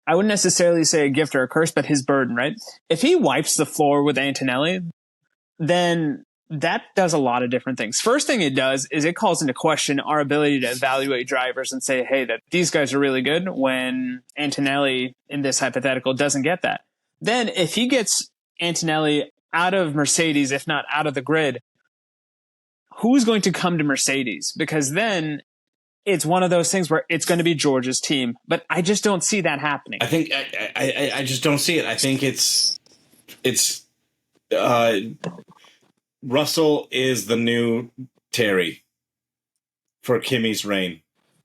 I wouldn't necessarily say a gift or a curse, but his burden, right? If he wipes the floor with Antonelli, then that does a lot of different things. First thing it does is it calls into question our ability to evaluate drivers and say, hey, that these guys are really good, when Antonelli in this hypothetical doesn't get that. Then if he gets Antonelli out of Mercedes, if not out of the grid, who's going to come to Mercedes? Because then it's one of those things where it's going to be George's team, but I just don't see that happening. I think I just don't see it. I think it's Russell is the new Terry for Kimi's reign.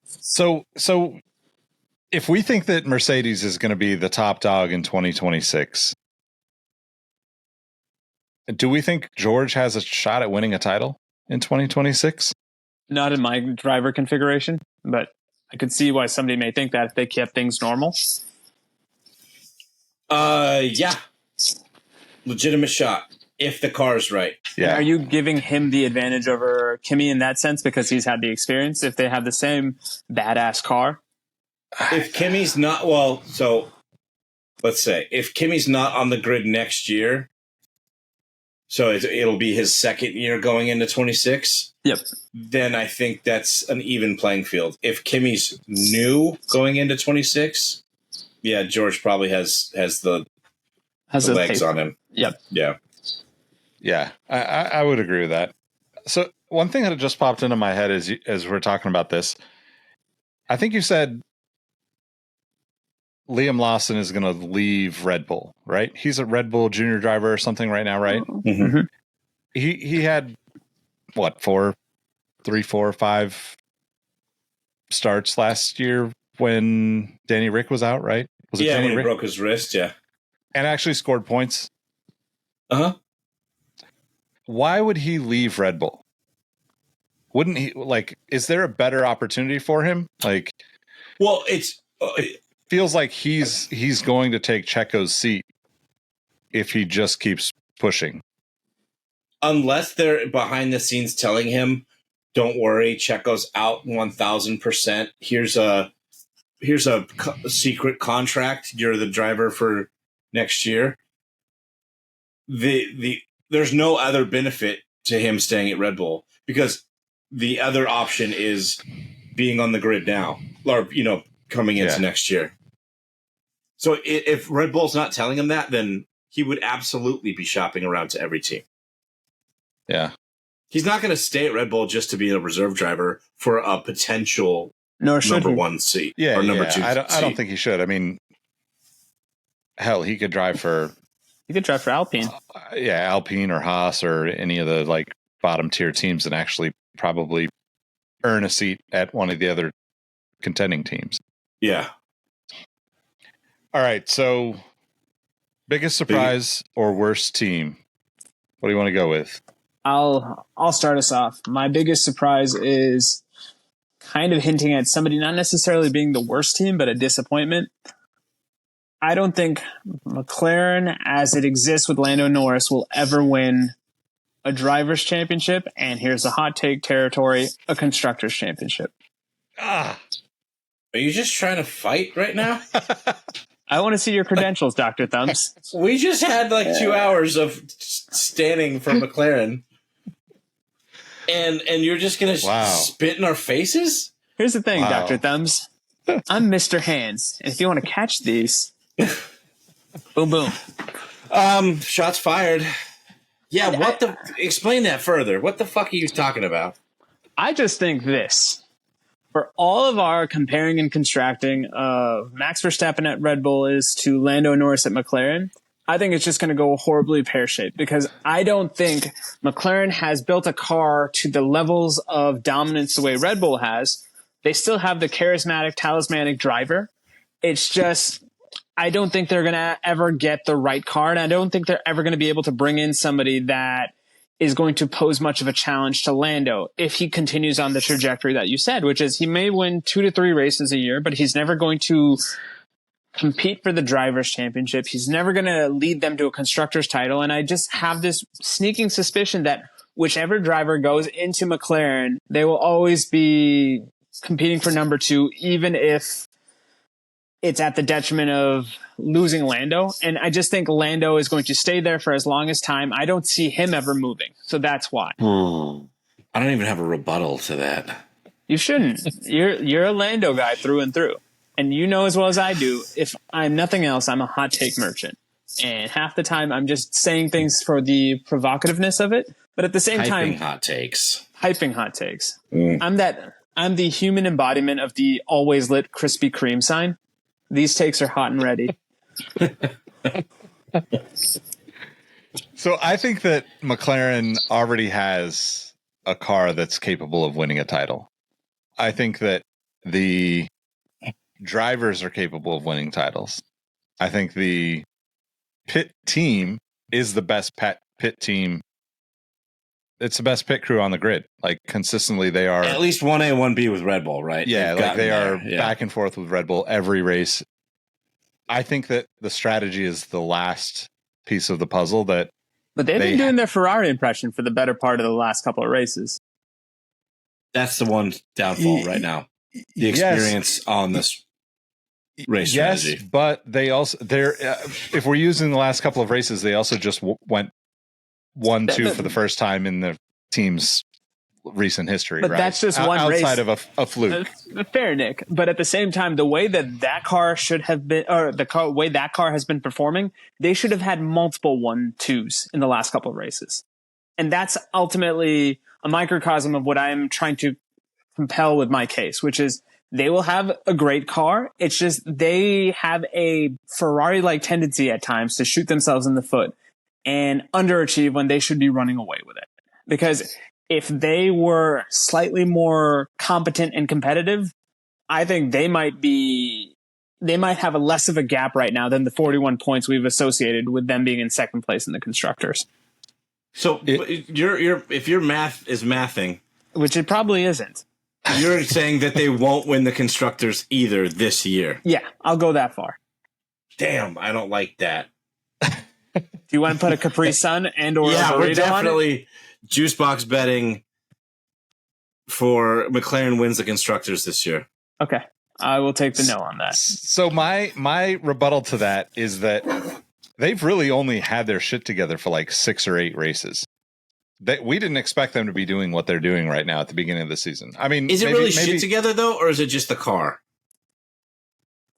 So if we think that Mercedes is going to be the top dog in 2026, Do we think George has a shot at winning a title in 2026? Not in my driver configuration, but I could see why somebody may think that if they kept things normal. Yeah. Legitimate shot if the car's right. Yeah. Are you giving him the advantage over Kimi in that sense because he's had the experience? If they have the same badass car? If Kimi's not, well, so let's say if Kimi's not on the grid next year, so it'll be his second year going into 26. Yep. Then I think that's an even playing field. If Kimi's new going into 26, yeah, George probably has the legs on him. Yep. Yeah. Yeah, I would agree with that. So one thing that just popped into my head as we're talking about this, I think you said Liam Lawson is going to leave Red Bull, right? He's a Red Bull junior driver or something right now, right? Mm-hmm. He had what, 3, 4, 5 starts last year when Danny Rick was out, right? Was it Yeah, Danny when he Rick? broke his wrist, yeah. And actually scored points. Uh-huh. Why would he leave Red Bull? Wouldn't he, like, is there a better opportunity for him? Like, well, it's feels like he's going to take Checo's seat if he just keeps pushing. Unless they're behind the scenes telling him, don't worry, Checo's out 1,000%. Here's a secret contract. You're the driver for next year. There's no other benefit to him staying at Red Bull because the other option is being on the grid now or, coming into next year. So if Red Bull's not telling him that, then he would absolutely be shopping around to every team. Yeah. He's not going to stay at Red Bull just to be a reserve driver for a potential number 1 seat or number 2 I don't think he should. I mean, hell, he could drive for Alpine. Alpine or Haas or any of the like bottom tier teams and actually probably earn a seat at one of the other contending teams. Yeah. All right. So biggest surprise or worst team? What do you want to go with? I'll start us off. My biggest surprise is kind of hinting at somebody not necessarily being the worst team, but a disappointment. I don't think McLaren, as it exists with Lando Norris, will ever win a driver's championship. And here's a hot take territory, a constructor's championship. Are you just trying to fight right now? I want to see your credentials, Dr. Thumbs. We just had like 2 hours of standing for McLaren. And you're just going to spit in our faces? Here's the thing, Dr. Thumbs. I'm Mr. Hands. And if you want to catch these, boom, boom. Shots fired. Yeah, explain that further. What the fuck are you talking about? I just think this. For all of our comparing and contrasting of Max Verstappen at Red Bull is to Lando Norris at McLaren, I think it's just going to go horribly pear-shaped because I don't think McLaren has built a car to the levels of dominance the way Red Bull has. They still have the charismatic, talismanic driver. It's just, I don't think they're going to ever get the right car, and I don't think they're ever going to be able to bring in somebody that is going to pose much of a challenge to Lando if he continues on the trajectory that you said, which is he may win 2 to 3 races a year, but he's never going to compete for the drivers' championship. He's never going to lead them to a constructor's title. And I just have this sneaking suspicion that whichever driver goes into McLaren, they will always be competing for number 2, even if it's at the detriment of losing Lando. And I just think Lando is going to stay there for as long as time. I don't see him ever moving. So that's why. I don't even have a rebuttal to that. You shouldn't. You're a Lando guy through and through. And you know as well as I do, if I'm nothing else, I'm a hot take merchant. And half the time I'm just saying things for the provocativeness of it. But at the same time, hyping hot takes. I'm the human embodiment of the always lit Krispy Kreme sign. These takes are hot and ready. So I think that McLaren already has a car that's capable of winning a title. I think that the drivers are capable of winning titles. I think the Pitt team is the best pit team. It's the best pit crew on the grid. Like consistently, they are at least 1A, 1B with Red Bull, right? Yeah, like they are there. back and forth with Red Bull every race. I think that the strategy is the last piece of the puzzle. But they've been doing their Ferrari impression for the better part of the last couple of races. That's the one downfall right now. The experience on this race strategy. Yes, but if we're using the last couple of races, they also just went 1-2 for the first time in the team's recent history. But right? that's just one race outside of a fluke. Fair, Nick. But at the same time, the way that car should have been, or way that car has been performing, they should have had multiple 1-2s in the last couple of races, and that's ultimately a microcosm of what I'm trying to compel with my case, which is they will have a great car. It's just they have a Ferrari-like tendency at times to shoot themselves in the foot and underachieve when they should be running away with it. Because if they were slightly more competent and competitive, I think they might have a less of a gap right now than the 41 points we've associated with them being in second place in the constructors. So if your math is mathing, which it probably isn't, you're saying that they won't win the constructors either this year. Yeah, I'll go that far. Damn, I don't like that. Do you want to put a Capri Sun and or yeah, a we're burrito definitely juice box betting for McLaren wins the constructors this year. Okay, I will take the no on that. So my rebuttal to that is that they've really only had their shit together for like 6 or 8 races. We didn't expect them to be doing what they're doing right now at the beginning of the season. I mean, is it really shit together though, or is it just the car?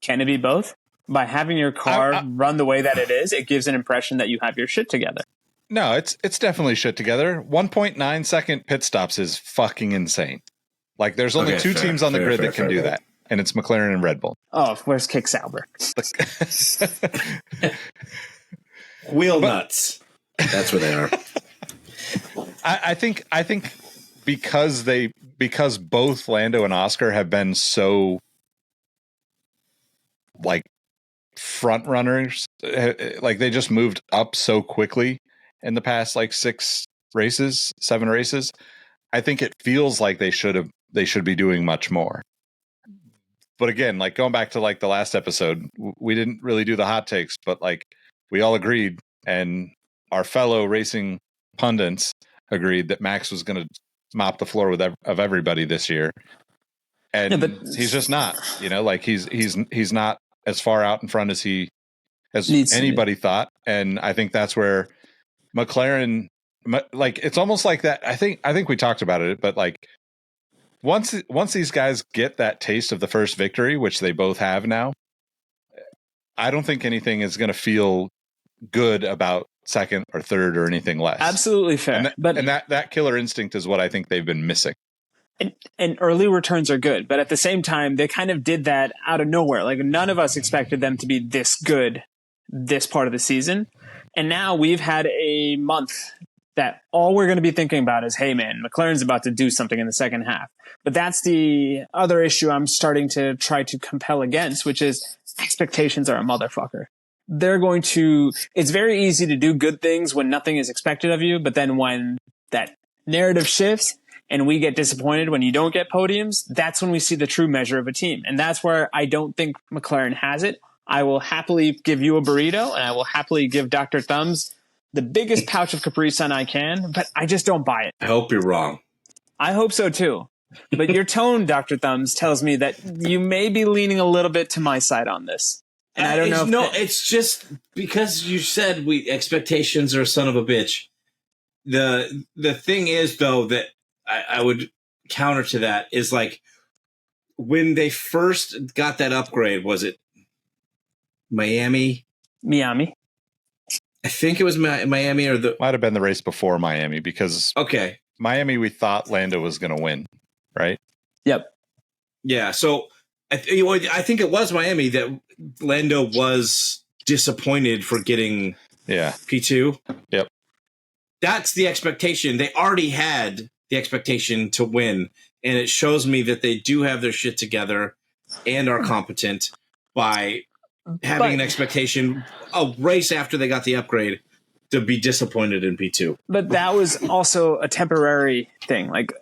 Can it be both? By having your car run the way that it is, it gives an impression that you have your shit together. No, it's definitely shit together. 1.9 second pit stops is fucking insane. Like there's only 2 teams on the grid that can do that, and it's McLaren and Red Bull. Oh, where's Kick Sauber? Wheel nuts. That's where they are. I think because both Lando and Oscar have been so like front runners, like they just moved up so quickly in the past like 7 races. I think it feels like they should be doing much more. But again, like going back to like the last episode, we didn't really do the hot takes, but like we all agreed, and our fellow racing pundits agreed that Max was going to mop the floor of everybody this year, and yeah, but he's just not. Like he's not as far out in front as anybody thought, and I think that's where McLaren, like it's almost like that. I think we talked about it, but like once these guys get that taste of the first victory, which they both have now, I don't think anything is going to feel good about second or third or anything less. Absolutely fair. And that killer instinct is what I think they've been missing. And early returns are good, but at the same time, they kind of did that out of nowhere. Like none of us expected them to be this good this part of the season. And now we've had a month that all we're going to be thinking about is, hey man, McLaren's about to do something in the second half. But that's the other issue I'm starting to try to compel against, which is expectations are a motherfucker. It's very easy to do good things when nothing is expected of you. But then when that narrative shifts and we get disappointed when you don't get podiums, that's when we see the true measure of a team. And that's where I don't think McLaren has it. I will happily give you a burrito, and I will happily give Dr. Thumbs the biggest pouch of Capri Sun I can, but I just don't buy it. I hope you're wrong. I hope so too. But your tone, Dr. Thumbs, tells me that you may be leaning a little bit to my side on this. And I don't know. No, it's just because you said expectations are a son of a bitch. The thing is, though, that I would counter to that is like when they first got that upgrade, was it Miami? I think it was Miami, or might have been the race before Miami, because Miami we thought Lando was going to win, right? Yep. Yeah. So I think it was Miami that Lando was disappointed for getting P2. Yep. That's the expectation. They already had the expectation to win, and it shows me that they do have their shit together and are competent by having an expectation a race after they got the upgrade to be disappointed in P2. But that was also a temporary thing. Like,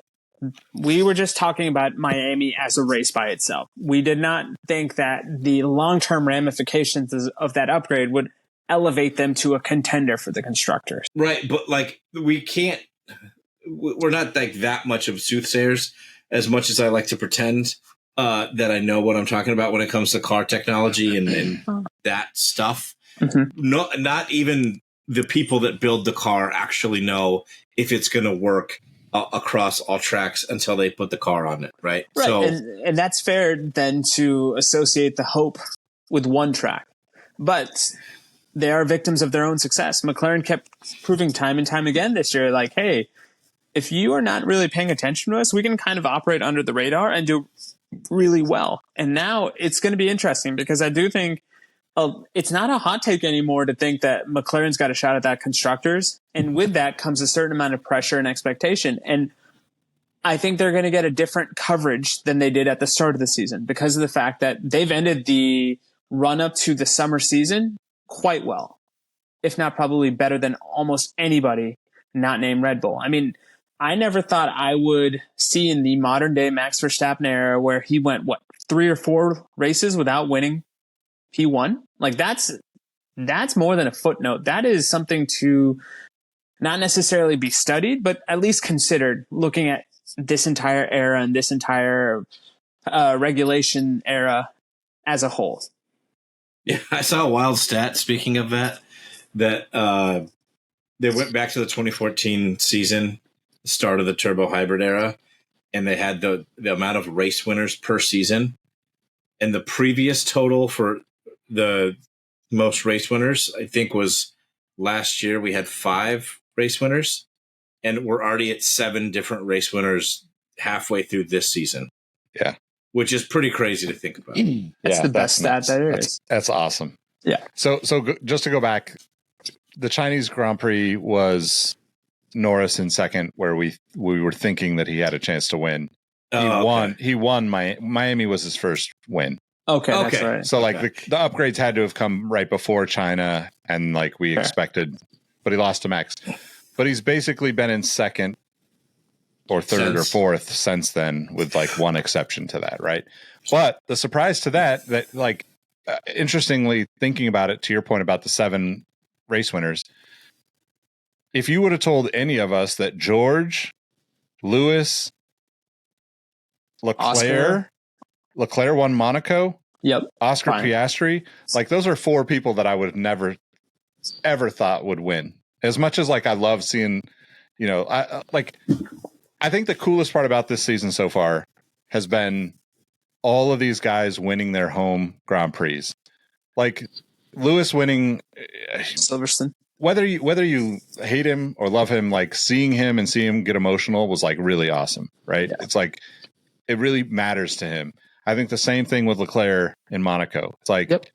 we were just talking about Miami as a race by itself. We did not think that the long-term ramifications of that upgrade would elevate them to a contender for the constructors. Right, but like we're not like that much of soothsayers as much as I like to pretend that I know what I'm talking about when it comes to car technology and that stuff. Mm-hmm. Not even the people that build the car actually know if it's going to work across all tracks until they put the car on it, right? Right, so, and that's fair then to associate the hope with one track. But they are victims of their own success. McLaren kept proving time and time again this year, like, hey, if you are not really paying attention to us, we can kind of operate under the radar and do really well. And now it's going to be interesting because I do think it's not a hot take anymore to think that McLaren's got a shot at that constructors. And with that comes a certain amount of pressure and expectation. And I think they're going to get a different coverage than they did at the start of the season because of the fact that they've ended the run up to the summer season quite well, if not probably better than almost anybody not named Red Bull. I mean, I never thought I would see in the modern day Max Verstappen era where he went, 3 or 4 races without winning P1? Like that's more than a footnote. That is something to not necessarily be studied, but at least considered looking at this entire era and this entire regulation era as a whole. Yeah, I saw a wild stat, speaking of that they went back to the 2014 season, the start of the turbo hybrid era, and they had the amount of race winners per season. And the previous total for the most race winners, I think, was last year we had 5 race winners, and we're already at 7 different race winners halfway through this season. Yeah. Which is pretty crazy to think about. That's the best stat there is. That's awesome. Yeah. So just to go back, the Chinese Grand Prix was Norris in second, where we were thinking that he had a chance to win. He won. Miami was his first win. Okay, that's right. So like the upgrades had to have come right before China, and like we expected, but he lost to Max. But he's basically been in second or third or fourth since then, with like one exception to that, right? But the surprise to that like interestingly, thinking about it, to your point about the 7 race winners, if you would have told any of us that George, Lewis, Leclerc won Monaco. Yep. Oscar Piastri. Like those are 4 people that I would have never, ever thought would win. As much as like I love seeing, I think the coolest part about this season so far has been all of these guys winning their home Grand Prix. Like Lewis winning Silverstone. Whether you hate him or love him, like seeing him get emotional was like really awesome, right? Yeah. It's like it really matters to him. I think the same thing with Leclerc in Monaco. It's like,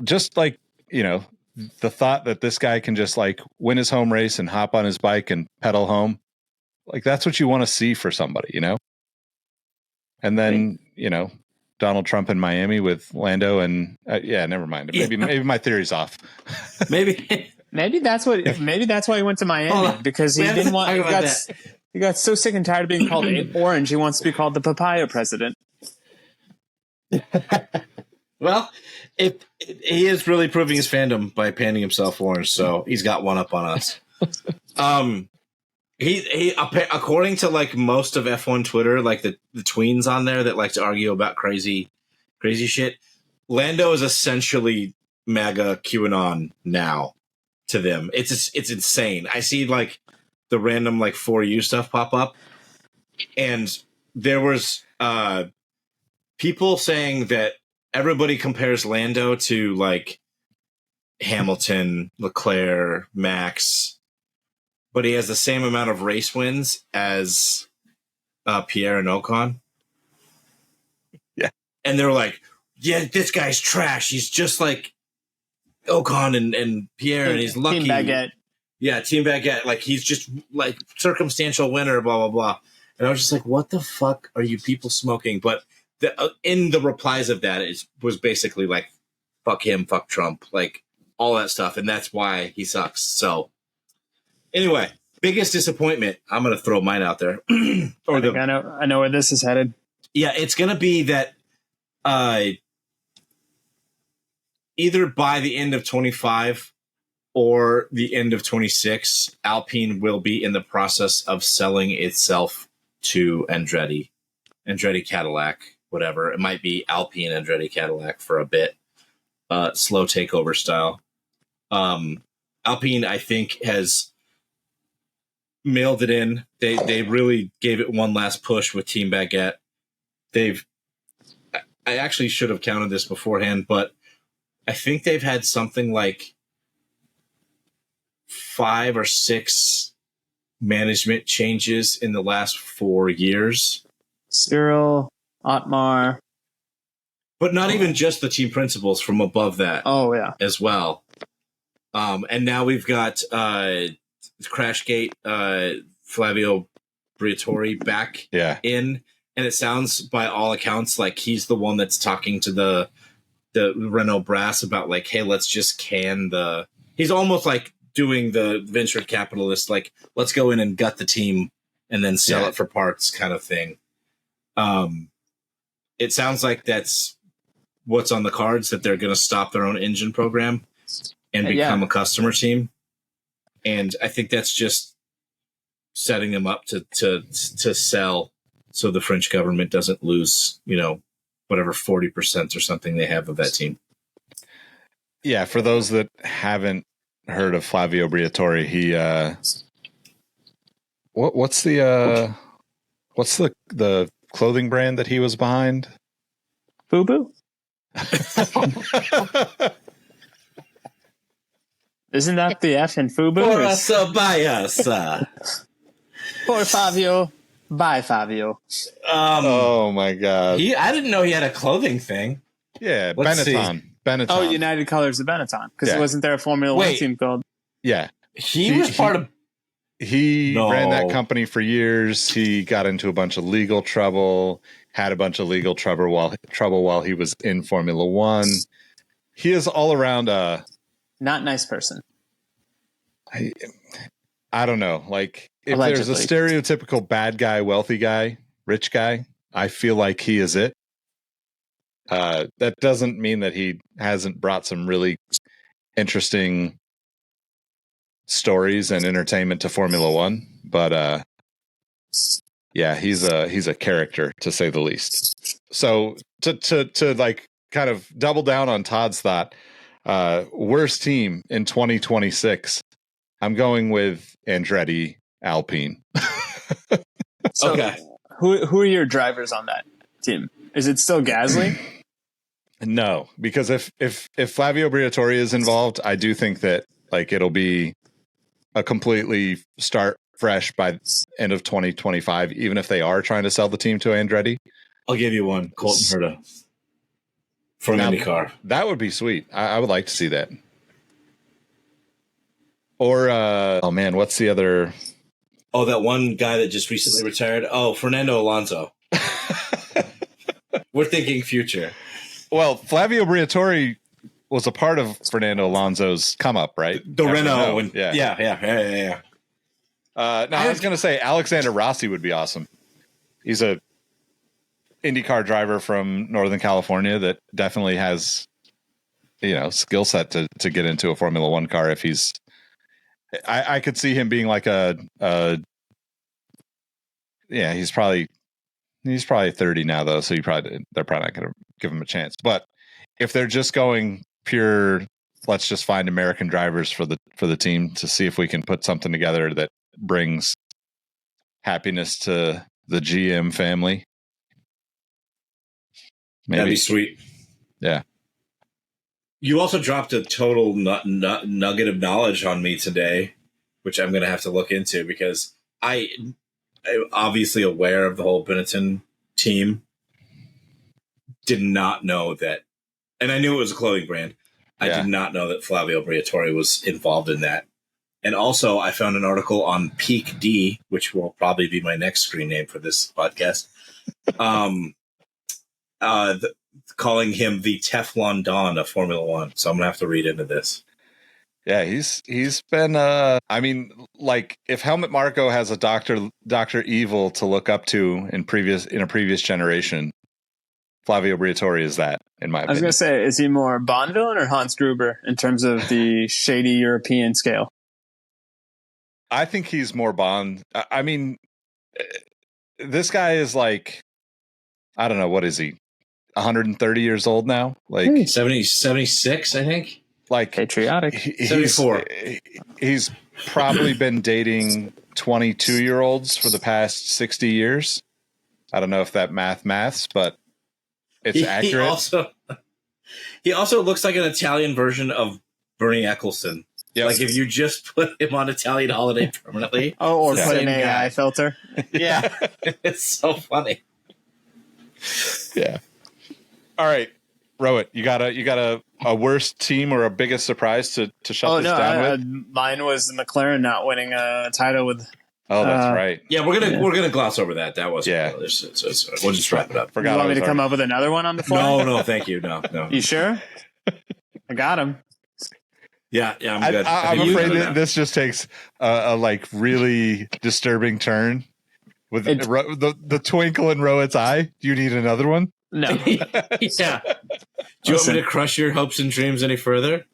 just like, the thought that this guy can just like win his home race and hop on his bike and pedal home. Like that's what you want to see for somebody, And then, Donald Trump in Miami with Lando and never mind. Maybe my theory's off. Maybe that's why he went to Miami, because he didn't want, he got so sick and tired of being called orange. He wants to be called the papaya president. Well, he is really proving his fandom by painting himself orange, so he's got one up on us. He according to like most of F1 Twitter, like the tweens on there that like to argue about crazy shit, Lando is essentially MAGA QAnon now to them. It's insane. I see like the random like For You stuff pop up, and there was people saying that everybody compares Lando to like Hamilton, Leclerc, Max, but he has the same amount of race wins as Pierre and Ocon. Yeah. And they're like, yeah, this guy's trash. He's just like Ocon and Pierre, and he's lucky. Team Baguette. Yeah, Team Baguette. Like, he's just like circumstantial winner, blah, blah, blah. And I was just like, what the fuck are you people smoking? But in the replies of that was basically like, fuck him, fuck Trump. Like, all that stuff, and that's why he sucks. So anyway, biggest disappointment. I'm going to throw mine out there. I know where this is headed. Yeah, it's going to be that either by the end of 25 or the end of 26, Alpine will be in the process of selling itself to Andretti Cadillac, whatever. It might be Alpine Andretti Cadillac for a bit, slow takeover style. Alpine, I think, has mailed it in. They really gave it one last push with Team Baguette. I actually should have counted this beforehand, but I think they've had something like 5 or 6 management changes in the last 4 years. Cyril, Otmar. But not even just the team principals, from above that. Oh, yeah. As well. And now we've got Crashgate, Flavio Briatore back in. And it sounds, by all accounts, like he's the one that's talking to the Renault brass about, like, hey, let's just can the... He's almost like doing the venture capitalist, like, let's go in and gut the team and then sell it for parts kind of thing. It sounds like that's what's on the cards, that they're going to stop their own engine program and become a customer team. And I think that's just setting them up to sell, so the French government doesn't lose, whatever 40% or something they have of that team. Yeah, for those that haven't heard of Flavio Briatore, he what's the clothing brand that he was behind? FUBU? Isn't that the F in FUBU? For us, by us. For Fabio, by Fabio. Oh my God! I didn't know he had a clothing thing. Yeah, Benetton. Oh, United Colors of Benetton, because wasn't there a Formula One team called? Yeah, he was part of. He ran that company for years. He got into a bunch of legal trouble. Had a bunch of legal trouble while he was in Formula One. He is all around not nice person. I don't know. Like, if Allegedly. there's a stereotypical bad guy, wealthy guy, rich guy, I feel like he is it. That doesn't mean that he hasn't brought some really interesting stories and entertainment to Formula One, but yeah, he's a character, to say the least. So to like kind of double down on Todd's thought, worst team in 2026, I'm going with Andretti Alpine. So, okay, who are your drivers on that team? Is it still Gasly? No, because if Flavio Briatore is involved, I do think that, like, it'll be a completely start fresh by end of 2025, even if they are trying to sell the team to Andretti. I'll give you one, Colton Herta from IndyCar. That would be sweet. I would like to see that. Or oh man, what's the other? Oh, that one guy that just recently retired. Oh, Fernando Alonso. We're thinking future. Well, Flavio Briatore was a part of Fernando Alonso's come up, right? The Renault. Yeah. No, I was going to say Alexander Rossi would be awesome. He's a IndyCar driver from Northern California that definitely has, skill set to get into a Formula One car. If he's, I could see him being like he's probably 30 now though. So they're probably not going to give him a chance. But if they're just going pure, let's just find American drivers for the team to see if we can put something together that brings happiness to the GM family. Maybe. That'd be sweet. Yeah. You also dropped a total nugget of knowledge on me today, which I'm going to have to look into, because I'm obviously aware of the whole Benetton team. Did not know that, and I knew it was a clothing brand. I did not know that Flavio Briatore was involved in that. And also, I found an article on Peak D, which will probably be my next screen name for this podcast, calling him the Teflon Don of Formula One. So I'm going to have to read into this. Yeah, he's been I mean, like if Helmut Marko has a Dr. Evil to look up to in a previous generation, Flavio Briatore is that, in my opinion. I was going to say, is he more Bond villain or Hans Gruber in terms of the shady European scale? I think he's more Bond. I mean, this guy is like, I don't know, what is he? 130 years old now? Like 76, I think. Like patriotic. 74. He's probably been dating 22-year-olds for the past 60 years. I don't know if that maths, but it's accurate. He also looks like an Italian version of Bernie Ecclestone. Yep. Like if you just put him on Italian holiday permanently. Or put an AI filter. Yeah. It's so funny. Yeah. All right. Rohit, you got a worst team or a biggest surprise to shut this down with? Mine was McLaren not winning a title with. Oh, that's right. Yeah, we're gonna gloss over that. That wasn't. Yeah. We'll just wrap it up. You want me to come up with another one on the fly? No, thank you. No. You sure? I got him. Yeah, I'm good. I'm afraid that this just takes a like really disturbing turn with the twinkle in Rohit's eye. Do you need another one? No. Yeah. Do you want me to crush your hopes and dreams any further?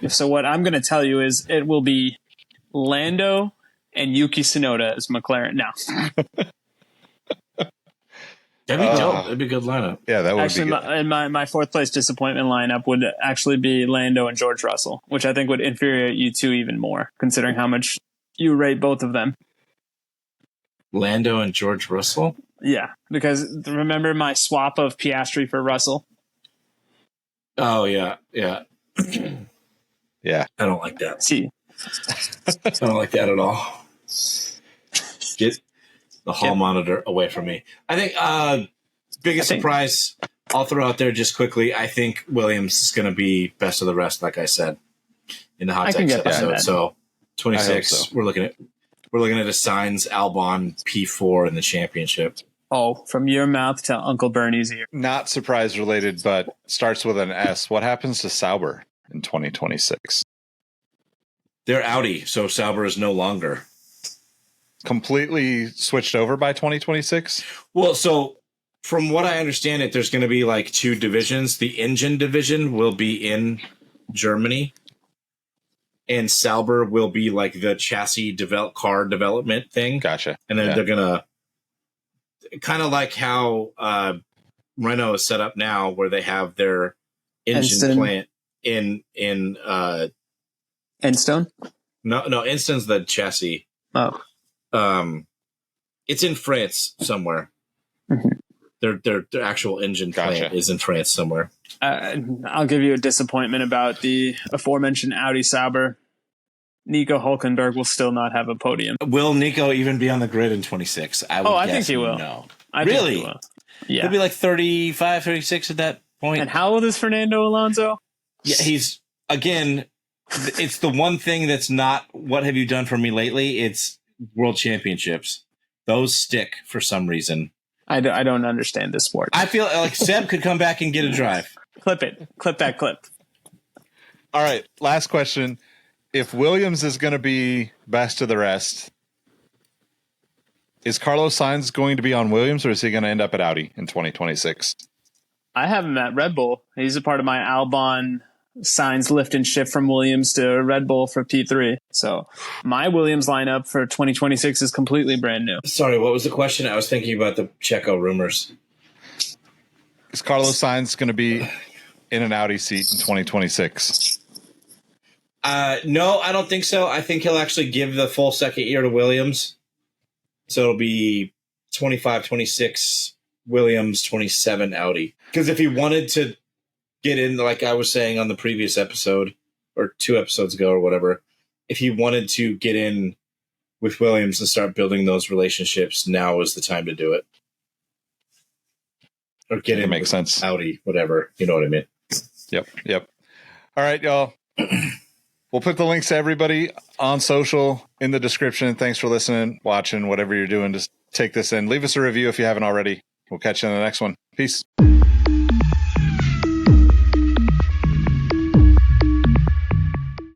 So what I'm going to tell you is it will be Lando and Yuki Tsunoda as McLaren. Now, that'd be dope. That'd be a good lineup. Yeah, that would actually, be good. My fourth place disappointment lineup would actually be Lando and George Russell, which I think would infuriate you two even more, considering how much you rate both of them. Lando and George Russell? Yeah, because remember my swap of Piastri for Russell? Oh, yeah. Yeah. I don't like that. See. I don't like that at all. Get the hall monitor away from me. I think biggest surprise I'll throw out there just quickly. I think Williams is going to be best of the rest, like I said in the hot takes episode. So 26, we're looking at a Sainz Albon P4 in the championship. Oh, from your mouth to Uncle Bernie's ear. Not surprise related, but starts with an S. What happens to Sauber in 2026? They're Audi, so Sauber is no longer completely switched over by 2026. Well, so from what I understand there's going to be like two divisions. The engine division will be in Germany, and Sauber will be like the chassis car development thing. Gotcha. And then they're going to kind of like how Renault is set up now, where they have their engine plant in Enstone? No, Enstone's the chassis. Oh. It's in France somewhere. Mm-hmm. Their actual engine plant is in France somewhere. I'll give you a disappointment about the aforementioned Audi Sauber. Nico Hulkenberg will still not have a podium. Will Nico even be on the grid in 26? I think he will. No. I really? Think he will. Yeah. He'll be like 35, 36 at that point. And how old is Fernando Alonso? Yeah, he's, again, it's the one thing that's not what have you done for me lately? It's world championships. Those stick for some reason. I don't understand this sport. I feel like Seb could come back and get a drive. Clip it. Clip that clip. All right. Last question. If Williams is going to be best of the rest, is Carlos Sainz going to be on Williams, or is he going to end up at Audi in 2026? I have him at Red Bull. He's a part of my Albon Sainz lift and shift from Williams to Red Bull for P3. So my Williams lineup for 2026 is completely brand new. Sorry, what was the question? I was thinking about the Checo rumors. Is Carlos Sainz going to be in an Audi seat in 2026? No, I don't think so. I think he'll actually give the full second year to Williams. So it'll be 25, 26 Williams, 27 Audi. Because if he wanted to get in, like I was saying on the previous episode or 2 episodes ago or whatever, if he wanted to get in with Williams and start building those relationships, now is the time to do it. Or get in makes sense. Audi, whatever. You know what I mean? Yep. All right, y'all. We'll put the links to everybody on social in the description. Thanks for listening, watching, whatever you're doing. Just take this in. Leave us a review if you haven't already. We'll catch you in the next one. Peace.